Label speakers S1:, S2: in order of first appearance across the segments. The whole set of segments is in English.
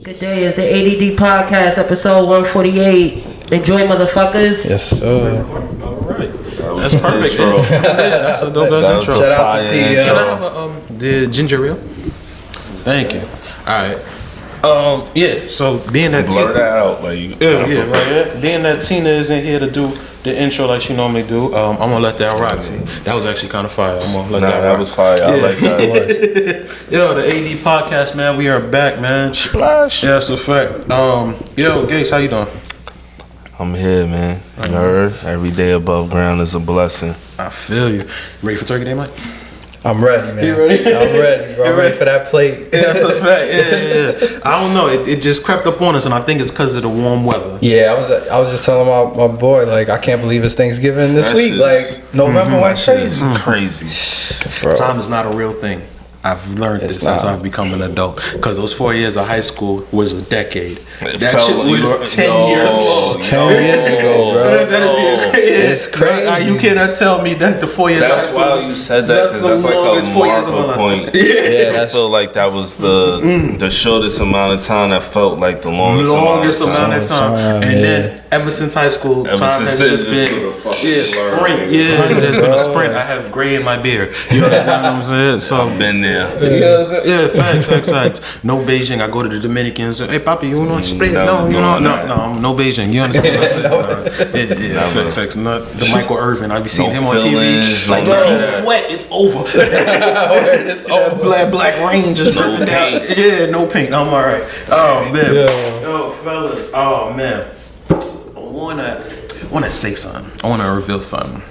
S1: Today is the ADD Podcast, episode 148. Enjoy, motherfuckers.
S2: Yes, sir.
S3: All right. That's perfect. That's a dope ass intro.
S2: Shout out to T.
S3: Can I have the ginger ale? Thank you. All right. Yeah. So being that
S4: blur that out, like you.
S3: Yeah, right. Being that Tina isn't here to do the intro like she normally do, I'm gonna let that rock. See, that was actually kind of fire. I'm gonna let that rock.
S4: That was fire. I like that.
S3: Yo, the AD Podcast, man. We are back, man.
S4: Splash.
S3: Yeah, that's a fact. Yo, Gates, how you doing?
S4: I'm here, man. You heard? Every day above ground is a blessing.
S3: I feel you. Ready for Turkey Day, Mike?
S2: I'm ready, man.
S3: You ready?
S2: I'm ready, bro. I'm ready for that plate.
S3: Yeah, that's a fact. Yeah. I don't know. It just crept up on us, and I think it's because of the warm weather.
S2: Yeah, I was just telling my boy, like, I can't believe it's Thanksgiving this week. Like, November went crazy.
S4: Crazy.
S3: Bro. Time is not a real thing. I've learned this since I've become an adult. Because those 4 years of high school was a decade. That shit was 10 years ago.
S2: 10 years ago, bro.
S3: That is
S2: it's crazy.
S3: You cannot tell me that the 4 years of high school.
S4: That's why you said that, because that's like a marker point.
S3: Yeah,
S4: I feel like that was the shortest amount of time that felt like the longest amount of time.
S3: And then ever since high school, time has just been sprint. Yeah, there's been a sprint. I have gray in my beard. You understand what I'm saying? So
S4: I've been there.
S3: Yeah, facts. No Beijing. I go to the Dominicans. Hey, Papi, you want to spray? No, no Beijing. You understand what I'm saying? Yeah, facts. Not the Michael Irvin. I be seeing him on TV. Like, if he sweat, it's over. It's over. Black rain just dripping down. Yeah, no pink. I'm all right. Oh man. Yo, fellas. Oh man. I wanna say something. I wanna reveal something.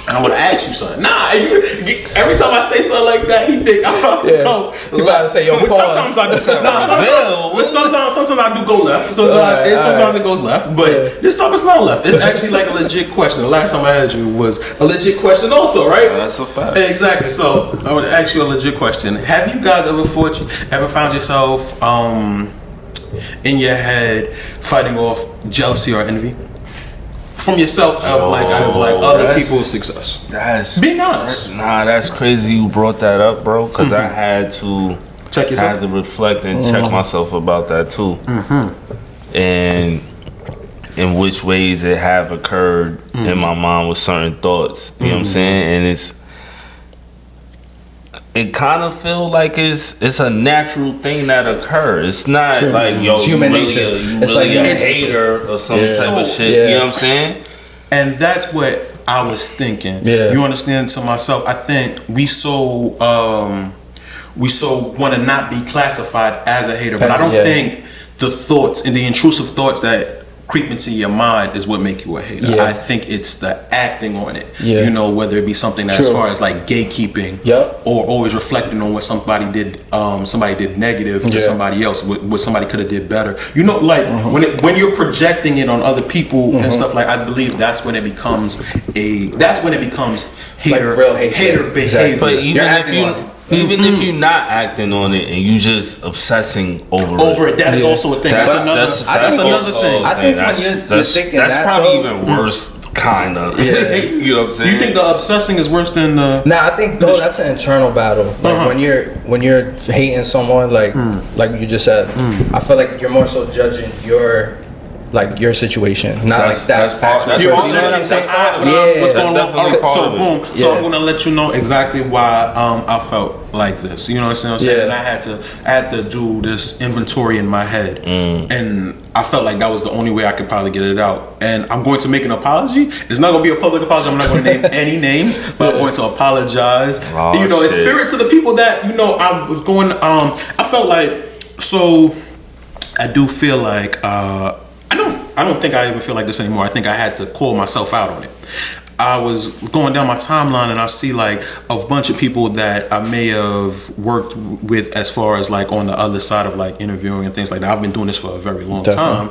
S3: And I want to ask you something. Every time I say something like that, he think I'm about to go.
S2: You about to say, yo,
S3: which sometimes I do. Sometimes I do go left. Sometimes it goes left. But this time it's not left. It's actually like a legit question. The last time I had you was a legit question also, right?
S4: That's a fact.
S3: Exactly. So I want to ask you a legit question. Have you guys ever found yourself in your head fighting off jealousy or envy? From yourself of like other people's success. Being honest.
S4: Nah, that's crazy you brought that up, bro, because I had to
S3: check yourself.
S4: I had to reflect and check myself about that too. And in which ways it have occurred in my mind with certain thoughts. You know what I'm saying? And it kind of feel like it's a natural thing that occurs. It's not like, yo,
S2: it's human nature.
S4: It's really a hater or some type of shit. You know what I'm saying?
S3: And that's what I was thinking.
S2: Yeah.
S3: You understand? To myself, I think we so want to not be classified as a hater, but I don't think the thoughts and the intrusive thoughts that creep into your mind is what make you a hater. I think it's the acting on it. You know, whether it be something that as far as like gatekeeping or always reflecting on what somebody did negative to somebody else, what somebody could have did better. You know, like when you're projecting it on other people and stuff, like, I believe that's when it becomes hater, like real hater behavior.
S4: Exactly. But even if you're not acting on it and you just obsessing over it,
S3: that is also a thing. That's another thing.
S2: I think when you're thinking
S4: that's probably even worse, kind of. You know what I'm saying?
S3: You think the obsessing is worse than the?
S2: Nah, I think that's an internal battle. Like when you're hating someone, like you just said, I feel like you're more so judging your situation, not like that's actual. You know what I'm saying?
S3: What's going on? So I'm gonna let you know exactly why I felt like this. You know what I'm saying? And I had to do this inventory in my head, and I felt like that was the only way I could probably get it out. And I'm going to make an apology. It's not going to be a public apology. I'm not going to name any names, but I'm going to apologize. In spirit to the people that I was going. I felt like, so I do feel like. I don't think I even feel like this anymore. I think I had to call myself out on it. I was going down my timeline and I see like a bunch of people that I may have worked with as far as like on the other side of like interviewing and things like that. I've been doing this for a very long time.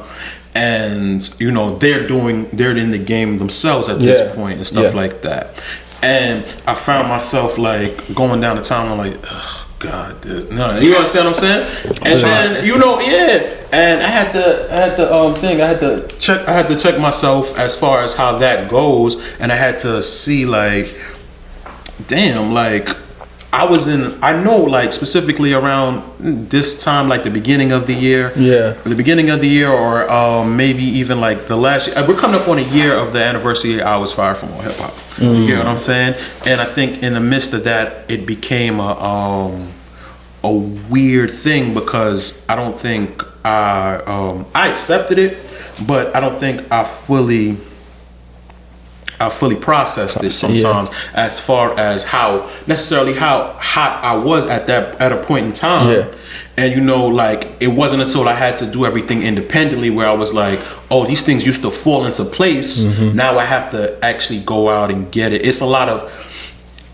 S3: And they're in the game themselves at this point and stuff like that. And I found myself like going down the timeline like, ugh, God, dude. No, you understand what I'm saying? And then and I had to check myself as far as how that goes, and I had to see like, damn, like I know, like, specifically around this time, like the beginning of the year.
S2: Yeah.
S3: The beginning of the year, or maybe even like the last year. We're coming up on a year of the anniversary I was fired from hip hop. You get what I'm saying? And I think in the midst of that, it became a weird thing, because I don't think I accepted it, but I don't think I fully processed it sometimes, as far as how hot I was at a point in time.
S2: Yeah.
S3: And you know, like, it wasn't until I had to do everything independently where I was like, oh, these things used to fall into place. Now I have to actually go out and get it. It's a lot of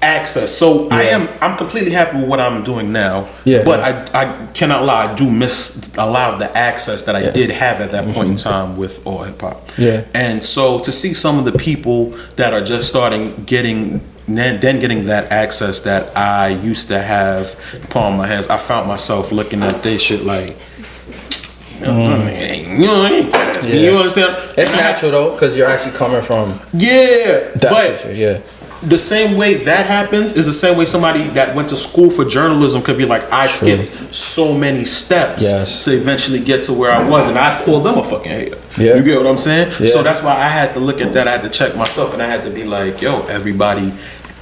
S3: access. So I'm completely happy with what I'm doing now. But I cannot lie, I do miss a lot of the access that I did have at that point in time with all hip hop. And so to see some of the people that are just starting getting that access that I used to have upon my hands, I found myself looking at this shit like, you understand?
S2: It's natural though, because you're actually coming from
S3: that situation. The same way that happens is the same way somebody that went to school for journalism could be like, I skipped so many steps to eventually get to where I was, and I call them a fucking hater. You get what I'm saying? So that's why I had to look at that. I had to check myself, and I had to be like, yo, everybody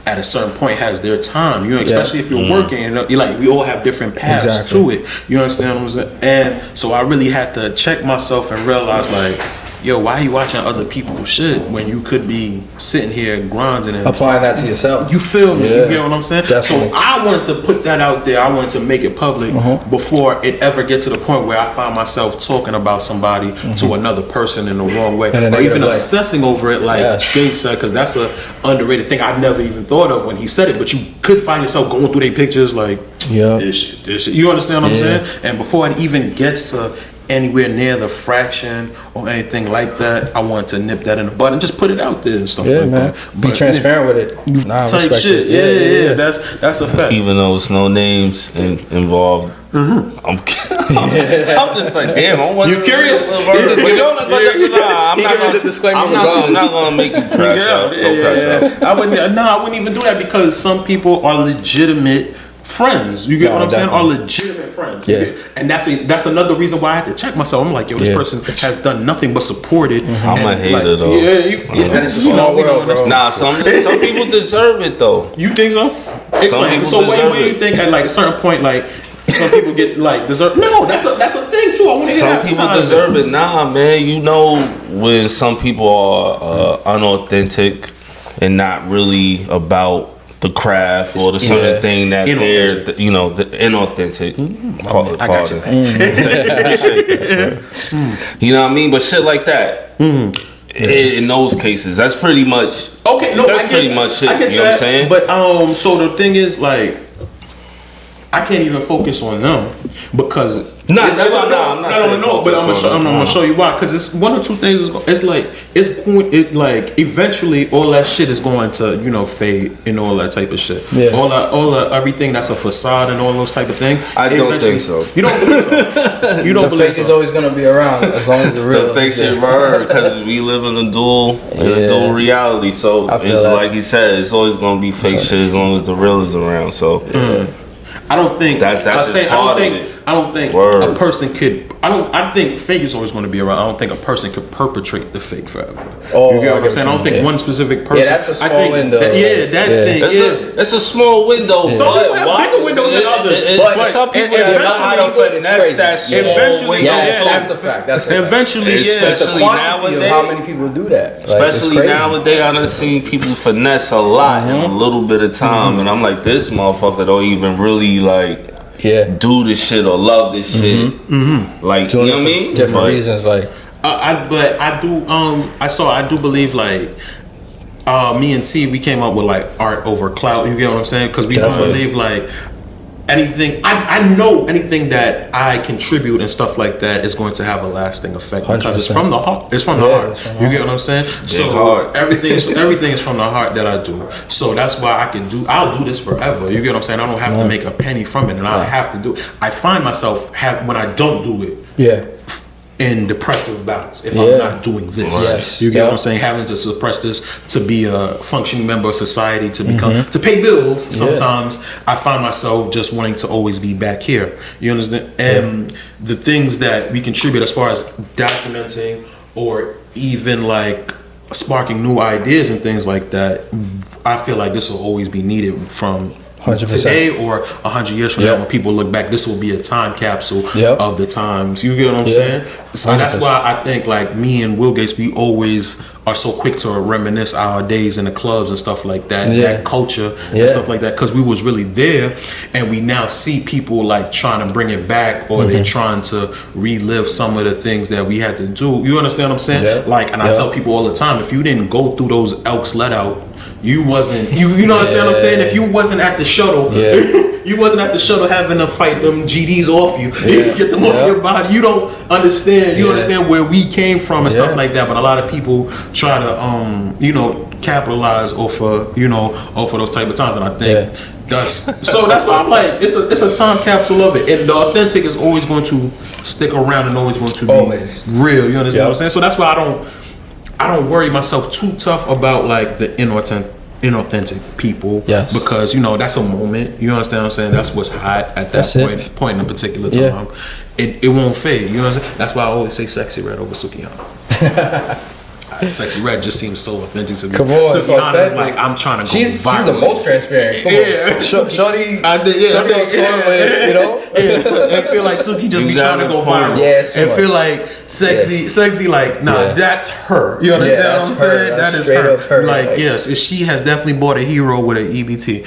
S3: at a certain point has their time. You know, especially if you're working, you know, like, we all have different paths to it. You understand what I'm saying? And so I really had to check myself and realize, like, yo, why are you watching other people's shit when you could be sitting here grinding and
S2: applying that to yourself?
S3: You feel me? You get what I'm saying?
S2: Definitely.
S3: So I wanted to put that out there. I wanted to make it public before it ever gets to the point where I find myself talking about somebody to another person in the wrong way, or even obsessing over it, like Jay said, because that's a underrated thing I never even thought of when he said it. But you could find yourself going through their pictures like, this shit. You understand what I'm saying? And before it even gets to anywhere near the fraction or anything like that, I wanted to nip that in the bud and just put it out there and stuff like that.
S2: Be transparent with it.
S3: Type shit. Yeah. That's a fact.
S4: Even though it's no names involved, I'm just like, damn, I want
S3: you curious?
S4: I'm not gonna make you crash out.
S3: I wouldn't even do that, because some people are legitimate friends. You get what I'm saying? Are legitimate friends. And that's another reason why I had to check myself. I'm like, yo, this person has done nothing but supported.
S4: I'm a hater though.
S2: And it's a small world, bro.
S4: Nah, some people deserve it though.
S3: You think so? Explain. So what do you think at like a certain point, like, some people get like deserve? No, that's a thing too. I want to hear that.
S4: Some people deserve it. Nah, man. You know, when some people are unauthentic and not really about the craft or the certain thing that they're, you know, the inauthentic.
S3: I got you.
S4: You know what I mean? But shit like that. In those cases, that's pretty much
S3: okay. No,
S4: that's pretty much it. You know what I'm saying?
S3: But so the thing is, like, I can't even focus on them because I'm gonna show you why. Because it's one or two things. It's like eventually all that shit is going to, you know, fade and all that type of shit. All the everything that's a facade and all those type of things.
S4: I don't think so.
S3: You don't believe so? You don't
S2: the
S3: believe
S2: fake is always gonna be around as long as the real.
S4: The fake shit word, because we live in a dual reality. So like he said, it's always gonna be fake shit as long as the real is around. So.
S3: I don't think
S4: that's
S3: I don't think a person could. I think fake is always going to be around. I don't think a person could perpetrate the fake forever. You get what I'm saying? I don't think one specific person.
S2: Yeah, that's a small window.
S4: It's a small window.
S3: Some people have bigger windows than others.
S4: But some people finesse that small window.
S2: That's the fact. Eventually,
S4: especially
S2: the quantity of how many people do that.
S4: Especially nowadays, I done seen people finesse a lot in a little bit of time, and I'm like, this motherfucker don't even really like. Do this shit or love this shit, like, you know what I mean?
S2: Different reasons, like.
S3: I do believe, like, me and T, we came up with like art over clout. You get what I'm saying? Because we do believe like anything. I know anything that I contribute and stuff like that is going to have a lasting effect because 100%. It's from the heart. It's from the heart. You get what I'm saying? So everything is from the heart that I do. So that's why I'll do this forever. You get what I'm saying? I don't have to make a penny from it, and I have to do it. I find myself when I don't do it. in depressive bouts if I'm not doing this.
S2: Yes.
S3: You get what I'm saying? Having to suppress this to be a functioning member of society, to become to pay bills. Sometimes I find myself just wanting to always be back here. You understand? And the things that we contribute as far as documenting or even like sparking new ideas and things like that, I feel like this will always be needed from 100%. Today or 100 years from now, when people look back, this will be a time capsule of the times. You get what I'm saying? So 100%. That's why I think like me and Will Gates, we always are so quick to reminisce our days in the clubs and stuff like that, that culture and stuff like that, because we was really there, and we now see people like trying to bring it back, or they're trying to relive some of the things that we had to do. You understand what I'm saying? Like, and I tell people all the time, if you didn't go through those Elks let out, you wasn't, you know understand what I'm saying? If you wasn't at the shuttle, you wasn't at the shuttle having to fight them GDs off you, get them off your body. You don't understand. You understand where we came from and stuff like that. But a lot of people try to, you know, capitalize off of, you know, off of those type of times. And I think that's why I'm like, it's a time capsule of it. And the authentic is always going to stick around and always going to be real. You understand what I'm saying? So that's why I don't worry myself too tough about like the inauthentic people, because you know that's a moment. You understand what I'm saying? That's what's hot at that point in a particular time. It won't fade. You know what I'm saying? That's why I always say Sexy Red over Sukihana. Sexy Red just seems so authentic to me.
S2: Come on,
S3: Sukihana is like, I'm trying to go viral.
S2: She's the most transparent. Shorty, you know?
S3: I feel like Suki just be trying to go viral. And feel like sexy, like, nah, that's her. You understand what I'm saying? That is her. Like, yes, she has definitely bought a hero with an EBT.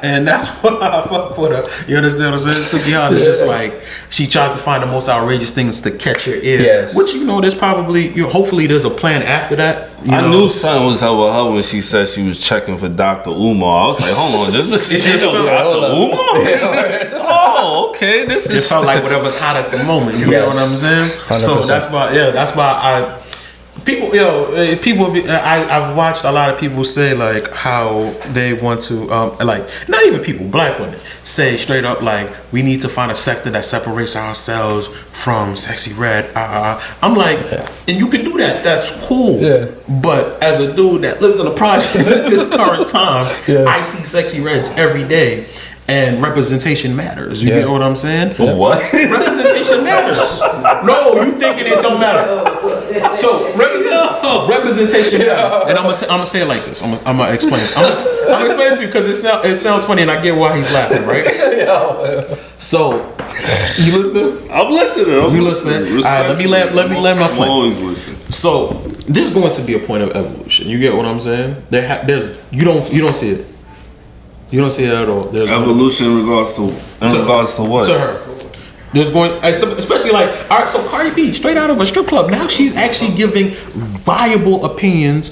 S3: And that's what I fuck with her. You understand what I'm saying? Sukihana is just like, she tries to find the most outrageous things to catch your ear. Which, you know, there's probably, hopefully there's a plan after that.
S4: I knew something was up with her when she said she was checking for Dr. Umar. I was like, hold on, this is Dr. Umar? Oh, okay.
S3: It felt like whatever's hot at the moment. You know what I'm saying? 100%. So that's why I've watched a lot of people say like how they want to like, not even people, black women say straight up like, we need to find a sector that separates ourselves from Sexy Red. I'm like, and you can do that. That's cool. But as a dude that lives in the projects at this current time, I see Sexy Reds every day. And representation matters. You get what I'm saying?
S4: What?
S3: Representation matters. No, you thinking it don't matter. So representation matters. And I'm gonna say it like this. I'm gonna explain it. I'm gonna explain it to you because it sounds funny, and I get why he's laughing, right? So you listening?
S4: I'm listening.
S3: You listening? All right, let me land my point.
S4: I'm always listening.
S3: So there's going to be a point of evolution. You get what I'm saying? You don't see it. You don't see it at all. There's
S4: evolution in regards to what?
S3: To her. There's going, especially like, all right, so Cardi B, straight out of a strip club, now she's actually giving viable opinions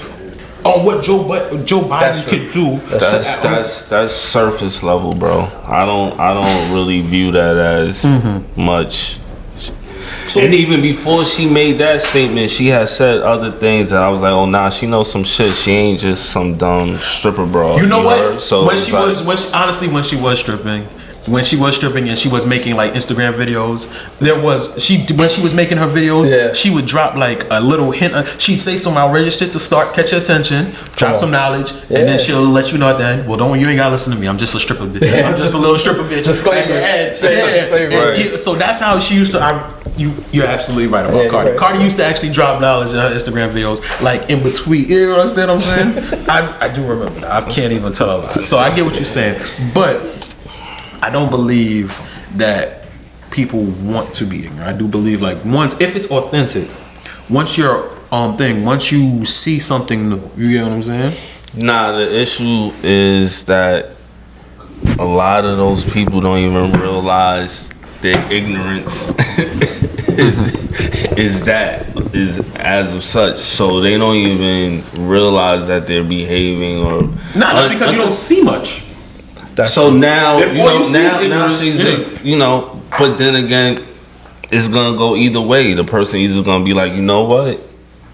S3: on what Joe Biden could do.
S4: That's surface level, bro. I don't really view that as much. So, and even before she made that statement, she had said other things that I was like, oh nah, she knows some shit. She ain't just some dumb stripper bro.
S3: You know what? So when she was stripping and she was making like Instagram videos, when she was making her videos, she would drop like a little hint. She'd say some outrageous shit to catch your attention, drop some knowledge, and then she'll let you know at the end, well, you ain't gotta listen to me. I'm just a stripper bitch. I'm just a little stripper bitch. So that's how she used to. You're absolutely right about Cardi. Right. Cardi used to actually drop knowledge in her Instagram videos, like in between. You understand what I'm saying? I do remember that. I can't even tell a lie. So I get what you're saying, but I don't believe that people want to be ignorant. I do believe like if it's authentic, once you're once you see something new, you get what I'm saying?
S4: Nah, the issue is that a lot of those people don't even realize their ignorance is as of such, so they don't even realize that they're behaving or.
S3: That's because you don't see much.
S4: So now now she's but then again, it's gonna go either way. The person either gonna be like, you know what,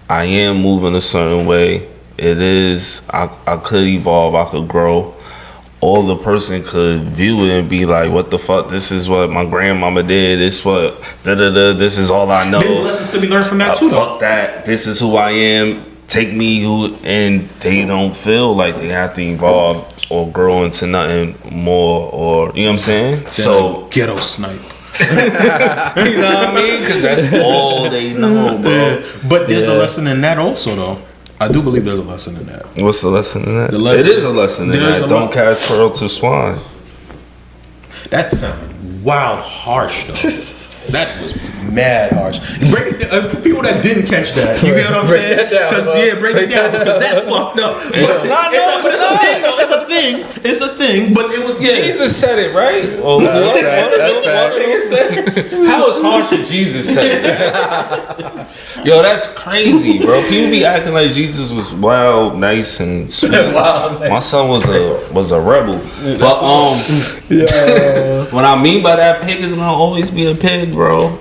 S4: I am moving a certain way. It is I could evolve, I could grow, all the person could view it and be like, what the fuck, this is what my grandmama did, this what this is all I know.
S3: There's lessons to be learned from that too, though.
S4: Fuck that, this is who I am, take me who, and they don't feel like they have to evolve or grow into nothing more, or you know what I'm saying? So
S3: ghetto snipe.
S4: you know what I mean? Because that's all they know, bro.
S3: But there's a lesson in that also, though. I do believe there's a lesson in that.
S4: What's the lesson in that?
S3: Lesson,
S4: it is a lesson in that. Don't cast pearl to swine.
S3: That sounded wild harsh, though. That was mad harsh. Break it down, for people that didn't catch that, you get what I'm saying? Because break it down because that's fucked up.
S4: It's not.
S3: It's a thing, though. It's a thing. It's a thing. But it was
S4: Jesus said it, right? Well, how is harsh if Jesus said it? Yo, that's crazy, bro. People be acting like Jesus was wild, nice, and sweet. My son was a rebel. But what I mean by that, pig is gonna always be a pig, bro.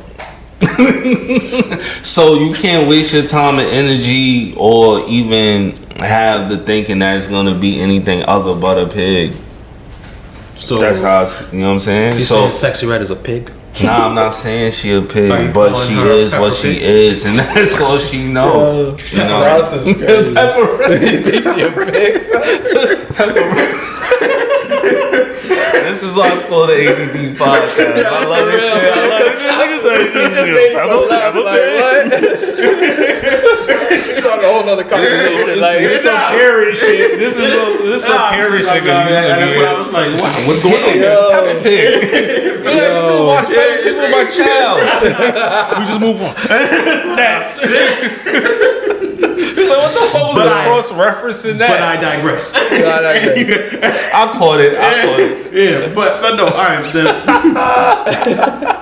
S4: So you can't waste your time and energy or even have the thinking that it's gonna be anything other but a pig. So that's how you know what I'm saying?
S3: So Sexy Red is a pig?
S4: Nah, I'm not saying she a pig, but she is what she is, and that's all she know. You know? This is why it's called the ADD podcast. I love this shit. I love this shit.
S2: It's on a whole nother conversation.
S4: It's some parent shit. This is some parent shit.
S3: That's what I was like, wow, what's going on?
S4: This is watch Pig with my child.
S3: We just move on.
S4: That's it. He's like, what the fuck was the cross referencing that?
S3: But I digress.
S4: I caught it.
S3: Yeah, but no, all right.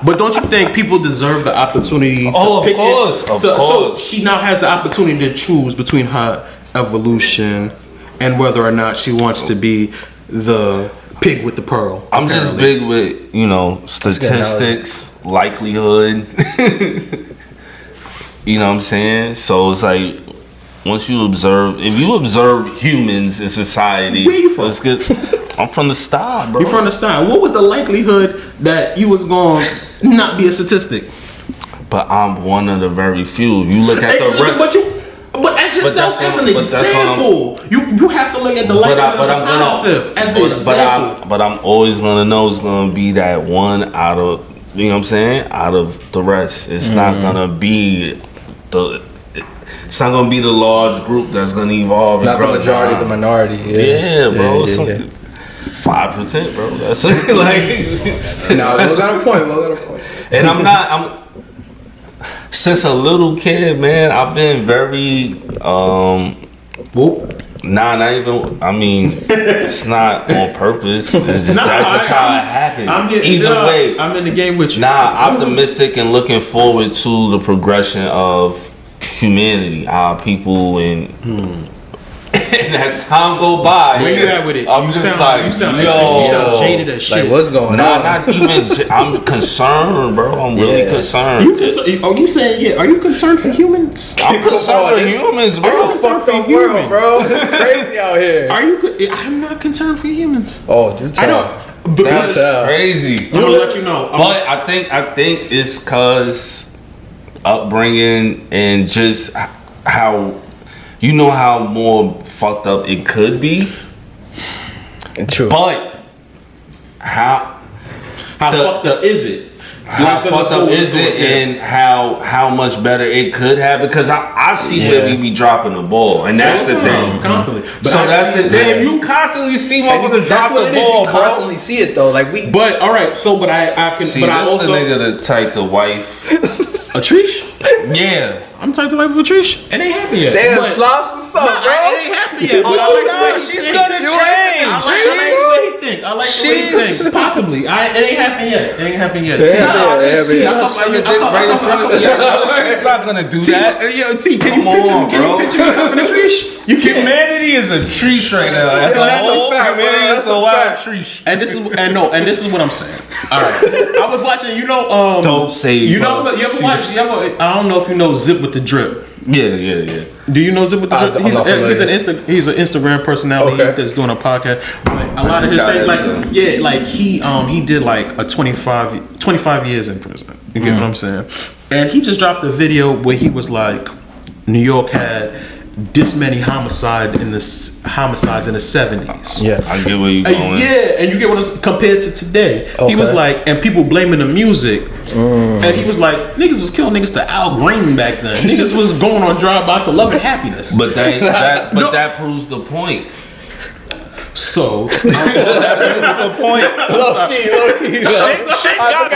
S3: But don't you think people deserve the opportunity to pick it? So she now has the opportunity to choose between her evolution and whether or not she wants to be the pig with the pearl.
S4: I'm just big with, statistics, likelihood. You know what I'm saying? So it's like, once you observe, if you observe humans in society,
S3: where you from?
S4: It's good. I'm from the style, bro.
S3: You from the style. What was the likelihood that you was going to not be a statistic?
S4: But I'm one of the very few. You look at the rest.
S3: But as yourself as an example, you have to look at the likelihood of the positive as the example.
S4: But I'm always gonna know it's gonna be that one out of, you know what I'm saying, out of the rest. It's not gonna be it's not gonna be the large group that's gonna evolve.
S2: Not the majority, the minority.
S4: Yeah, bro. 5%, bro. That's like.
S2: No, we'll got a point.
S4: And I'm since a little kid, man, I've been very Nah, not even. I mean, it's not on purpose. It's just that's just how it happened. Either way,
S3: I'm in the game with you.
S4: Optimistic and looking forward to the progression of humanity, our people, and as time go by,
S3: where you at with it?
S4: I'm just like,
S3: you sound jaded as shit.
S2: Like, what's going on?
S4: Not even. I'm concerned, bro. I'm really concerned.
S3: Are you saying? Yeah. Are you concerned for humans?
S4: I'm concerned for humans, bro.
S2: It's a fucked up world, bro. It's crazy out here.
S3: I'm not concerned for humans.
S2: Oh, do tell.
S4: That's crazy.
S3: I'm gonna let you know.
S4: But I think it's cause upbringing and just how how more fucked up it could be.
S2: True.
S4: But how
S3: fucked up is it?
S4: How fucked up is it, and how much better it could have? Because I see where we be dropping the ball, and that's the thing.
S3: Constantly.
S4: So that's the thing. If you constantly see motherfuckers drop the ball,
S2: you constantly see it though. Like we.
S3: But all right. So, but I can.
S4: See,
S3: but I also
S4: the nigga that type the wife.
S3: A Trish?
S4: Yeah.
S3: I'm type the wife of a Trish. It ain't happy yet.
S2: Damn, Slops, what's up, bro?
S3: It ain't happy yet. But
S4: she's gonna change.
S3: I like the way you think. I like the way you think. Possibly. It ain't happened yet. It ain't happened yet.
S4: She's not gonna do that.
S3: Yo, T, can you picture me cuffing a Trish?
S4: Humanity is a tree right now. That's a whole fact, man. It's a wild tree.
S3: And this is what I'm saying. All right. I was watching,
S4: don't say
S3: you ever watch, I don't know if you know Zip with the Drip.
S4: Yeah.
S3: Do you know Zip with the Drip? He's an Instagram personality that's doing a podcast. But a lot of his things, like he did like a 25 years in prison. You get what I'm saying? And he just dropped a video where he was like, New York had this many homicides in the 70s.
S4: Yeah, I get where you going.
S3: And you get what I'm compared to today. He was like, and people blaming the music. And he was like, niggas was killing niggas to Al Green back then. Niggas was going on drive-bys to Love and Happiness.
S4: But that proves the point.
S3: So
S4: that proves the point. Shit got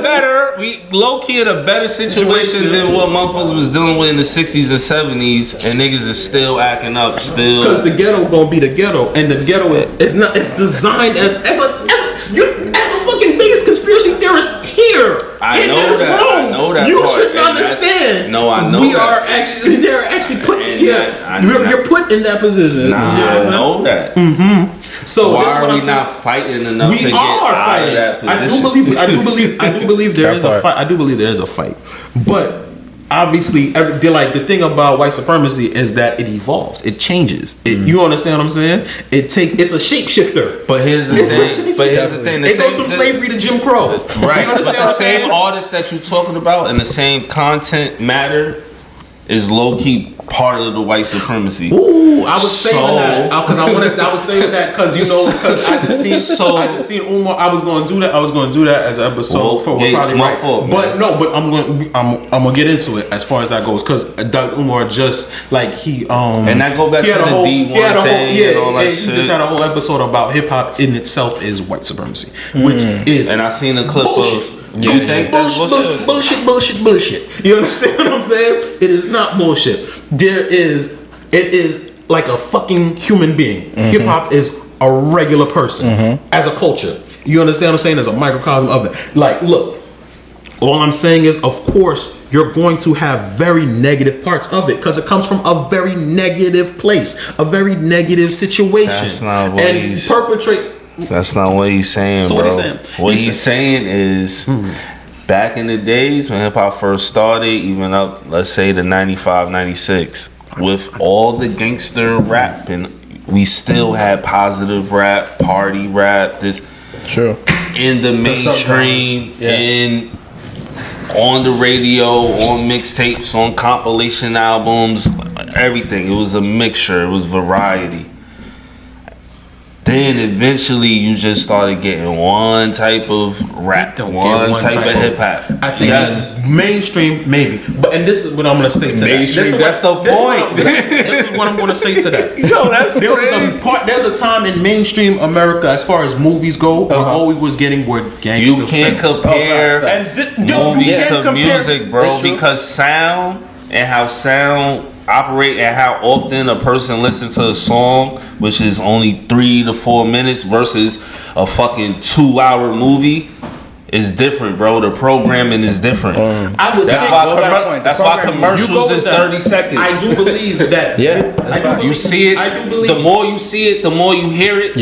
S4: better. We low key in a better situation than what motherfuckers was dealing with in the 60s and 70s, and niggas is still acting up. Still,
S3: because the ghetto gonna be the ghetto, and the ghetto is not. It's designed as a fucking biggest conspiracy theorist here.
S4: I know that.
S3: You should understand.
S4: I know
S3: they're actually putting you're put in that position.
S4: I know that. So why are we not fighting enough to get out of that position?
S3: I do believe there is a fight. I do believe there is a fight, but obviously, the thing about white supremacy is that it evolves, it changes. You understand what I'm saying? It's a shapeshifter.
S4: But here's the thing.
S3: It goes from slavery to Jim Crow.
S4: Right. But the same artists that you're talking about and the same content matter is low key part of the white supremacy.
S3: Ooh, I was saying that I was saying that because I just seen Umar. I was going to do that as an episode for probably right. Fault, but I'm gonna get into it as far as that goes because Doug Umar just like
S4: and that go back to the D1 thing and all that shit.
S3: He just had a whole episode about hip hop in itself is white supremacy, which is
S4: and I seen a clip
S3: bullshit.
S4: of
S3: Bullshit. You understand what I'm saying? It is not bullshit. It is like a fucking human being. Hip hop is a regular person as a culture. You understand what I'm saying? As a microcosm of it. Like, look, all I'm saying is, of course, you're going to have very negative parts of it because it comes from a very negative place, a very negative situation.
S4: That's not what That's not what he's saying,
S3: so
S4: bro.
S3: What he's saying?
S4: What he's saying is, back in the days when hip hop first started, even up, let's say, to 95, 96, with all the gangster rap, and we still had positive rap, party rap, this in the mainstream, on the radio, on mixtapes, on compilation albums, everything. It was a mixture. It was variety. Then eventually you just started getting one type of rap, one type of hip hop.
S3: I think it's mainstream, maybe. But and this is what I'm gonna say to
S4: mainstream,
S3: that.
S4: That's the point.
S3: This is what I'm gonna say to that.
S4: Yo, that's crazy.
S3: There's a time in mainstream America, as far as movies go, where all we was getting were gangster.
S4: You can't compare movies to music, bro, because sound and how sound operate and how often a person listens to a song, which is only 3 to 4 minutes, versus a fucking 2-hour movie, is different, bro. The programming is different. That's why commercials is 30 seconds.
S3: I do believe that.
S4: You see it.
S3: I do believe.
S4: The more you see it, the more you hear it.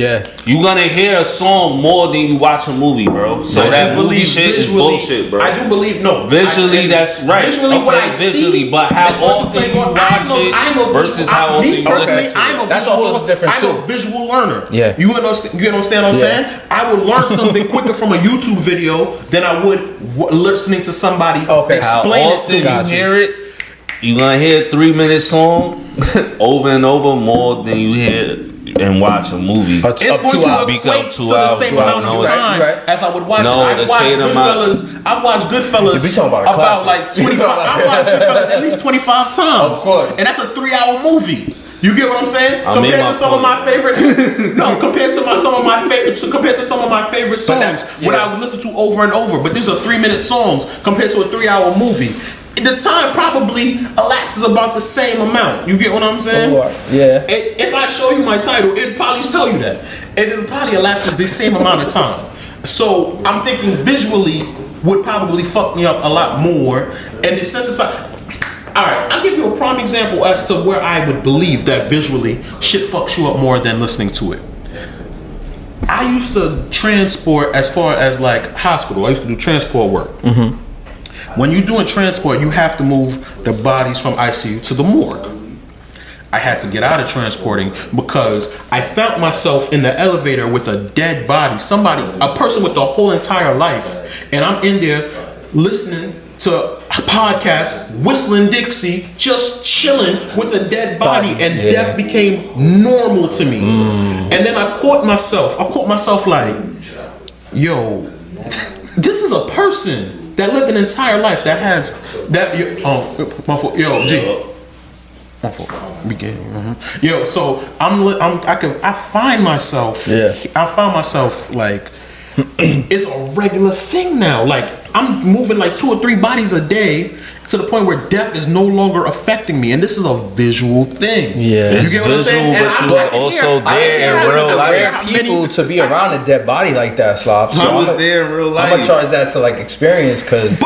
S4: You're gonna hear a song more than you watch a movie, bro. So that movie shit is bullshit, bro.
S3: I do believe
S4: visually, that's right.
S3: Visually, what I see,
S4: but how often you watch it versus how often you listen to it.
S2: That's also the difference too.
S3: I'm a visual learner.
S2: Yeah.
S3: You understand what I'm saying? I would learn something quicker from a YouTube video than I would listening to somebody explain it to me.
S4: You hear it, you're gonna hear a 3-minute song over and over more than you hear and watch a movie.
S3: It's going to equate to the same amount of time as I would watch it. I've watched Goodfellas about like 25. I've watched Goodfellas at least 25 times.
S2: Of course.
S3: And that's a 3-hour movie. You get what I'm saying? Compared to some of my favorite songs, what I would listen to over and over. But these are 3-minute songs compared to a 3-hour movie. The time probably elapses about the same amount. You get what I'm saying?
S2: Yeah.
S3: If I show you my title, it'll probably tell you that. And it'll probably elapses the same amount of time. So I'm thinking visually would probably fuck me up a lot more. And the sensitize. Alright, I'll give you a prime example as to where I would believe that visually shit fucks you up more than listening to it. I used to transport as far as like hospital. I used to do transport work. When you're doing transport, you have to move the bodies from ICU to the morgue. I had to get out of transporting because I found myself in the elevator with a dead body, a person with a whole entire life, and I'm in there listening to a podcast, whistling Dixie, just chilling with a dead body, and death became normal to me. And then I caught myself like, yo, this is a person that lived an entire life that has that. Yo, G. Yo, so I find myself like it's a regular thing now. Like I'm moving like 2 or 3 bodies a day to the point where death is no longer affecting me, and this is a visual thing.
S2: Yeah,
S3: you get what I'm saying?
S4: But you was also there in real life.
S2: Rare people to be around a dead body like that, Slop.
S4: So I was there in real life.
S2: I'm gonna charge that to like experience, cause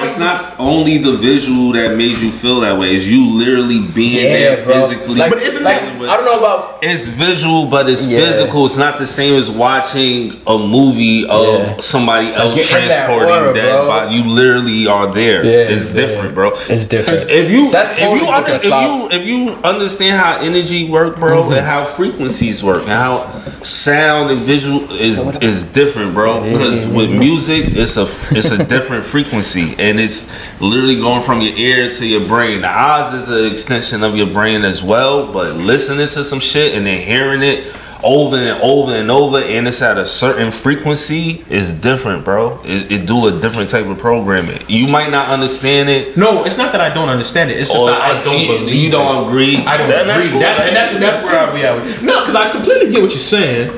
S4: it's not only the visual that made you feel that way. It's you literally being there physically.
S2: Like, but isn't that? I don't know about.
S4: It's visual, but it's physical. It's not the same as watching a movie of somebody else transporting dead body. You literally are there. It's different, bro.
S2: It's different.
S4: If you understand how energy work, bro, and how frequencies work, and how sound and visual is different, bro. Because with music, it's a different frequency, and it's literally going from your ear to your brain. The eyes is an extension of your brain as well, but listening to some shit and then hearing it over and over and over, and it's at a certain frequency, is different, bro. It do a different type of programming. You might not understand it.
S3: No, it's not that I don't understand it. It's just that I don't believe.
S4: You don't agree.
S3: I don't agree. That's where I be at. No, because I completely get what you're saying.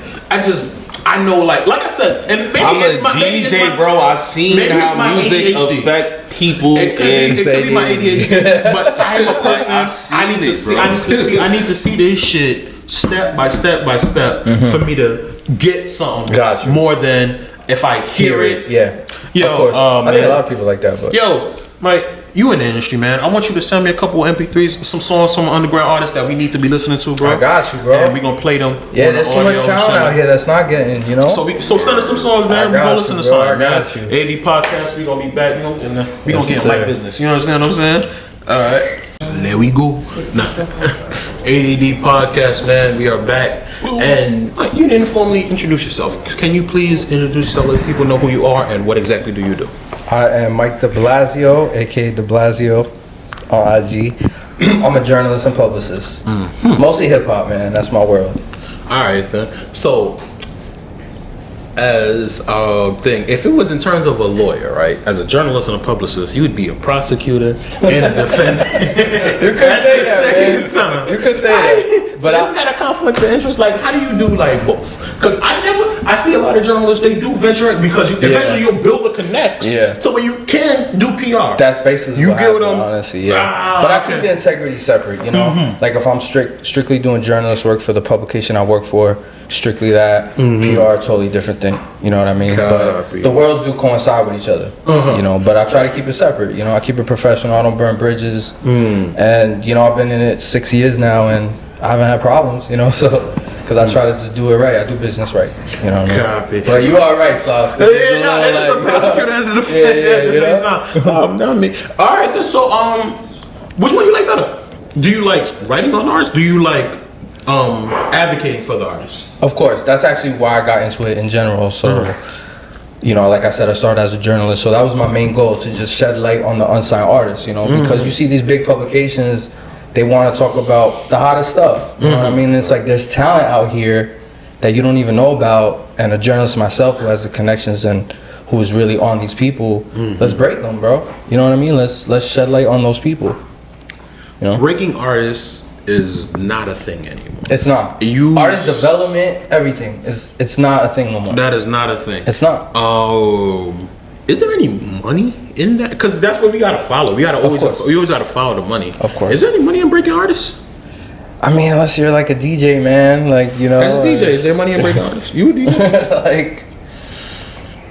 S3: I know, like I said, and maybe
S4: I'm a DJ, bro. I seen how music affect people.
S3: It could be my ADHD, but I'm a person. I need to see this shit step by step by step for me to get something more than if I hear it.
S2: Yeah,
S3: yo,
S2: of course. I think a lot of people like that. But
S3: yo, Mike, you in the industry, man. I want you to send me a couple of MP3s, some songs from underground artists that we need to be listening to, bro.
S2: I got you, bro.
S3: And we gonna play them.
S2: Yeah, there's too much talent out here that's not getting, you know.
S3: So send us some songs, man. We gonna listen to something, man.
S2: AD
S3: Podcast, we gonna be back, and we gonna get in Mike business. You understand what I'm saying? All right, there we go. ADD Podcast, man. We are back, and you didn't formally introduce yourself. Can you please introduce yourself, let people know who you are and what exactly do you do?
S2: I am Mike Deblazeo, aka Deblazeo on IG. I'm a journalist and publicist. Mostly hip hop, man. That's my world.
S3: All right, then. So, as a thing, if it was in terms of a lawyer, right? As a journalist and a publicist, you would be a prosecutor and a defendant.
S2: You could say that, man. You could say that.
S3: But isn't that a conflict of interest? Like, how do you do like both? Because I see a lot of journalists, they do venture it because eventually you'll build a connect to where you can do PR.
S2: That's basically
S3: you
S2: what
S3: get
S2: happened, honestly, but I keep the integrity separate, you know? Like if I'm strictly doing journalist work for the publication I work for, strictly that. PR, totally different thing, you know what I mean? But the worlds do coincide with each other, you know? But I try to keep it separate, you know? I keep it professional, I don't burn bridges. And, you know, I've been in it 6 years now and I haven't had problems, you know, so because I try to just do it right. I do business right, you know what I mean? But you are right, Slav.
S3: So it's the prosecutor and the defendant at the same time. All right, then, so which one do you like better? Do you like writing on artists? Do you like advocating for the artists?
S2: Of course, that's actually why I got into it in general. So, you know, like I said, I started as a journalist, so that was my main goal, to just shed light on the unsigned artists, you know, because you see these big publications, they want to talk about the hottest stuff. You know what I mean? It's like there's talent out here that you don't even know about, and a journalist myself who has the connections and who is really on these people, let's break them, bro. You know what I mean? Let's shed light on those people. You know?
S3: Breaking artists is not a thing anymore.
S2: It's not. Artist development, everything. It's not a thing no more.
S3: That is not a thing.
S2: It's not.
S3: Is there any money in that? Because that's what we gotta follow. We always gotta follow the money.
S2: Of course.
S3: Is there any money in breaking artists?
S2: I mean, unless you're like a DJ, man. Like, you know.
S3: As a DJ, is there money in breaking artists? You a DJ?
S2: Like,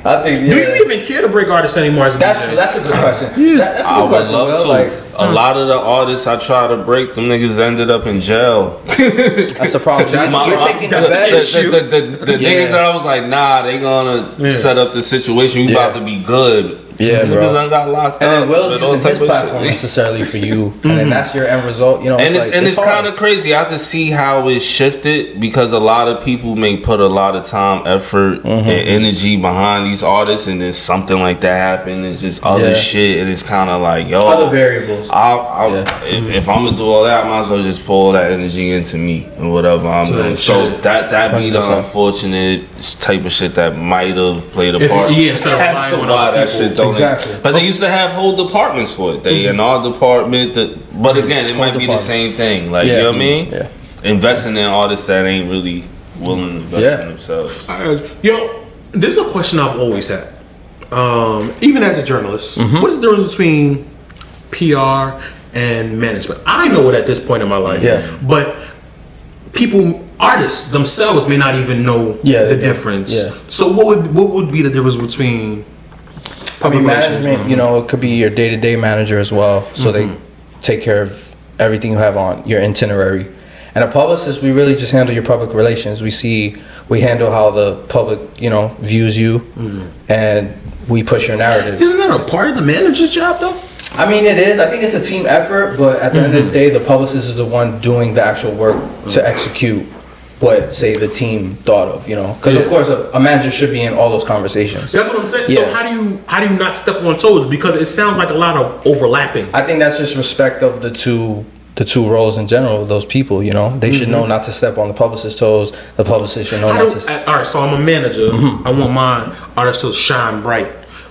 S2: I think.
S3: Do you even care to break artists anymore? As a
S2: that's
S3: DJ?
S2: true. That's a good question. That's a good question.
S4: I would love to.
S2: Like,
S4: a lot of the artists I try to break, them niggas ended up in jail.
S2: That's the problem. You're taking the
S4: niggas that I was like, nah, they gonna set up the situation. You about to be good.
S2: Yeah, bro.
S4: Niggas done got locked
S2: and
S4: up.
S2: then Will's using his platform
S4: shit.
S2: necessarily for you, and then that's your end result. You know,
S4: And it's
S2: hard.
S4: kind of crazy. I can see how it shifted because a lot of people may put a lot of time, effort, and energy behind these artists, and then something like that happen, and just other shit, and it's kind of like, yo,
S2: other variables.
S4: If I'm gonna do all that, I might as well just pull that energy into me and whatever I'm doing. So that be the unfortunate type of shit that might have played a part.
S3: Instead of
S4: That's
S3: relying on
S4: why
S3: other
S4: that
S3: people.
S4: shit don't.
S2: Exactly.
S4: But they used to have whole departments for it. They in our department. But again, it might be the same thing. Like you know what I mean?
S2: Yeah.
S4: Investing in artists that ain't really willing to invest in themselves.
S3: Yo, this is a question I've always had. Even as a journalist, what is the difference between PR and management? I know it at this point in my life.
S2: Yeah.
S3: But artists themselves may not even know the difference.
S2: Yeah.
S3: So what would be the difference between
S2: management, you know, it could be your day-to-day manager as well. So they take care of everything you have on your itinerary. And a publicist, we really just handle your public relations. We handle how the public, you know, views you, and we push your narrative.
S3: Isn't that a part of the manager's job, though?
S2: I mean, it is. I think it's a team effort, but at the end of the day, the publicist is the one doing the actual work to execute what, say, the team thought of, you know? Because, of course, a manager should be in all those conversations.
S3: That's what I'm saying.
S2: Yeah.
S3: So how do you not step on toes? Because it sounds like a lot of overlapping.
S2: I think that's just respect of the two roles in general of those people, you know? They should know not to step on the publicist's toes. The publicist should know not to...
S3: All right, so I'm a manager. I want my artists to shine bright.